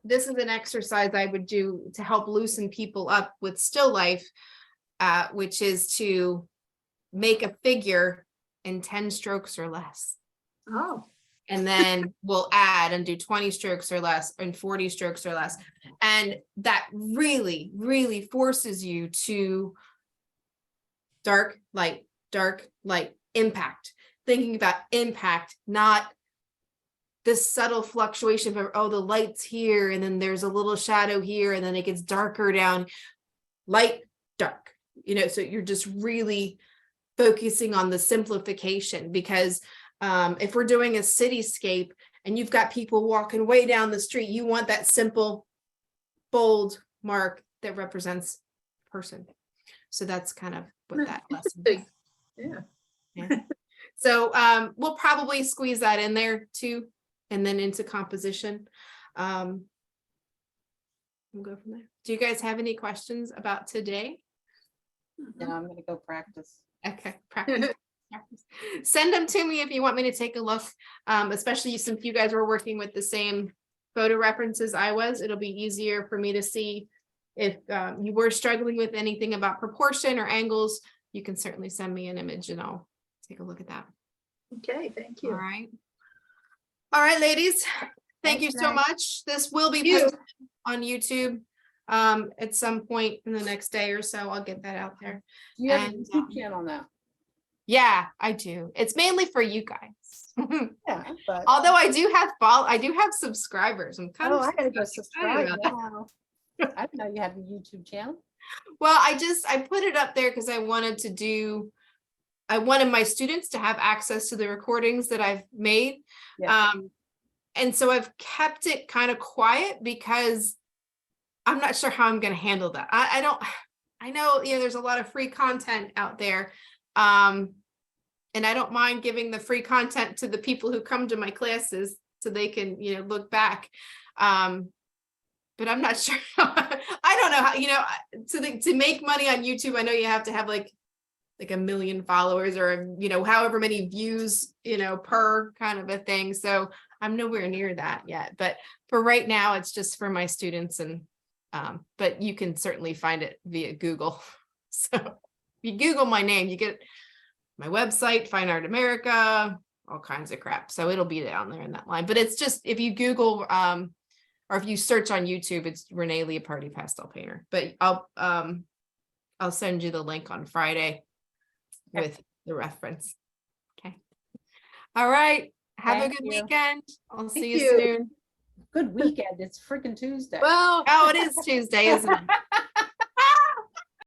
this is an exercise I would do to help loosen people up with still life, which is to make a figure in 10 strokes or less. Oh, And then we'll add and do 20 strokes or less and 40 strokes or less. And that really, really forces you to dark, light, impact. Thinking about impact, not this subtle fluctuation of, oh, the light's here and then there's a little shadow here and then it gets darker down, light, dark, so you're just really focusing on the simplification, because if we're doing a cityscape and you've got people walking way down the street, you want that simple, bold mark that represents person. So that's kind of what that lesson is. yeah. So we'll probably squeeze that in there too, and then into composition. We'll go from there. Do you guys have any questions about today? No, I'm gonna go practice. Okay, practice. Send them to me if you want me to take a look, especially since you guys were working with the same photo references I was. It'll be easier for me to see if you were struggling with anything about proportion or angles. You can certainly send me an image and I'll take a look at that. Okay, thank All you. right, ladies. Thank you Thanks, so Meg. much. This will be Thank you. posted on YouTube at some point in the next day or so. I'll get that out there. Do you have a And, YouTube channel now? Yeah, I do. It's mainly for you guys. Yeah, but. Although I do have subscribers. I'm kind Oh, of I gotta go excited subscribe about that. now. I didn't know you had a YouTube channel. Well, I put it up there because I wanted my students to have access to the recordings that I've made. Yeah. And so I've kept it kind of quiet because I'm not sure how I'm going to handle that. I know, there's a lot of free content out there. And I don't mind giving the free content to the people who come to my classes so they can, look back. But I'm not sure. I don't know how, to make money on YouTube, I know you have to have like 1 million followers or, however many views, per kind of a thing. So I'm nowhere near that yet, but for right now, it's just for my students. And, but you can certainly find it via Google. So if you Google my name, you get my website, Fine Art America, all kinds of crap. So it'll be down there in that line, but it's just, if you Google, or if you search on YouTube, it's Renee Leopardi Pastel Painter, but I'll send you the link on Friday with the reference. Okay. All right. Have Thank a good you. weekend. I'll see Thank you you. soon. Good weekend. It's freaking Tuesday. Well, Oh, it is Tuesday, isn't it?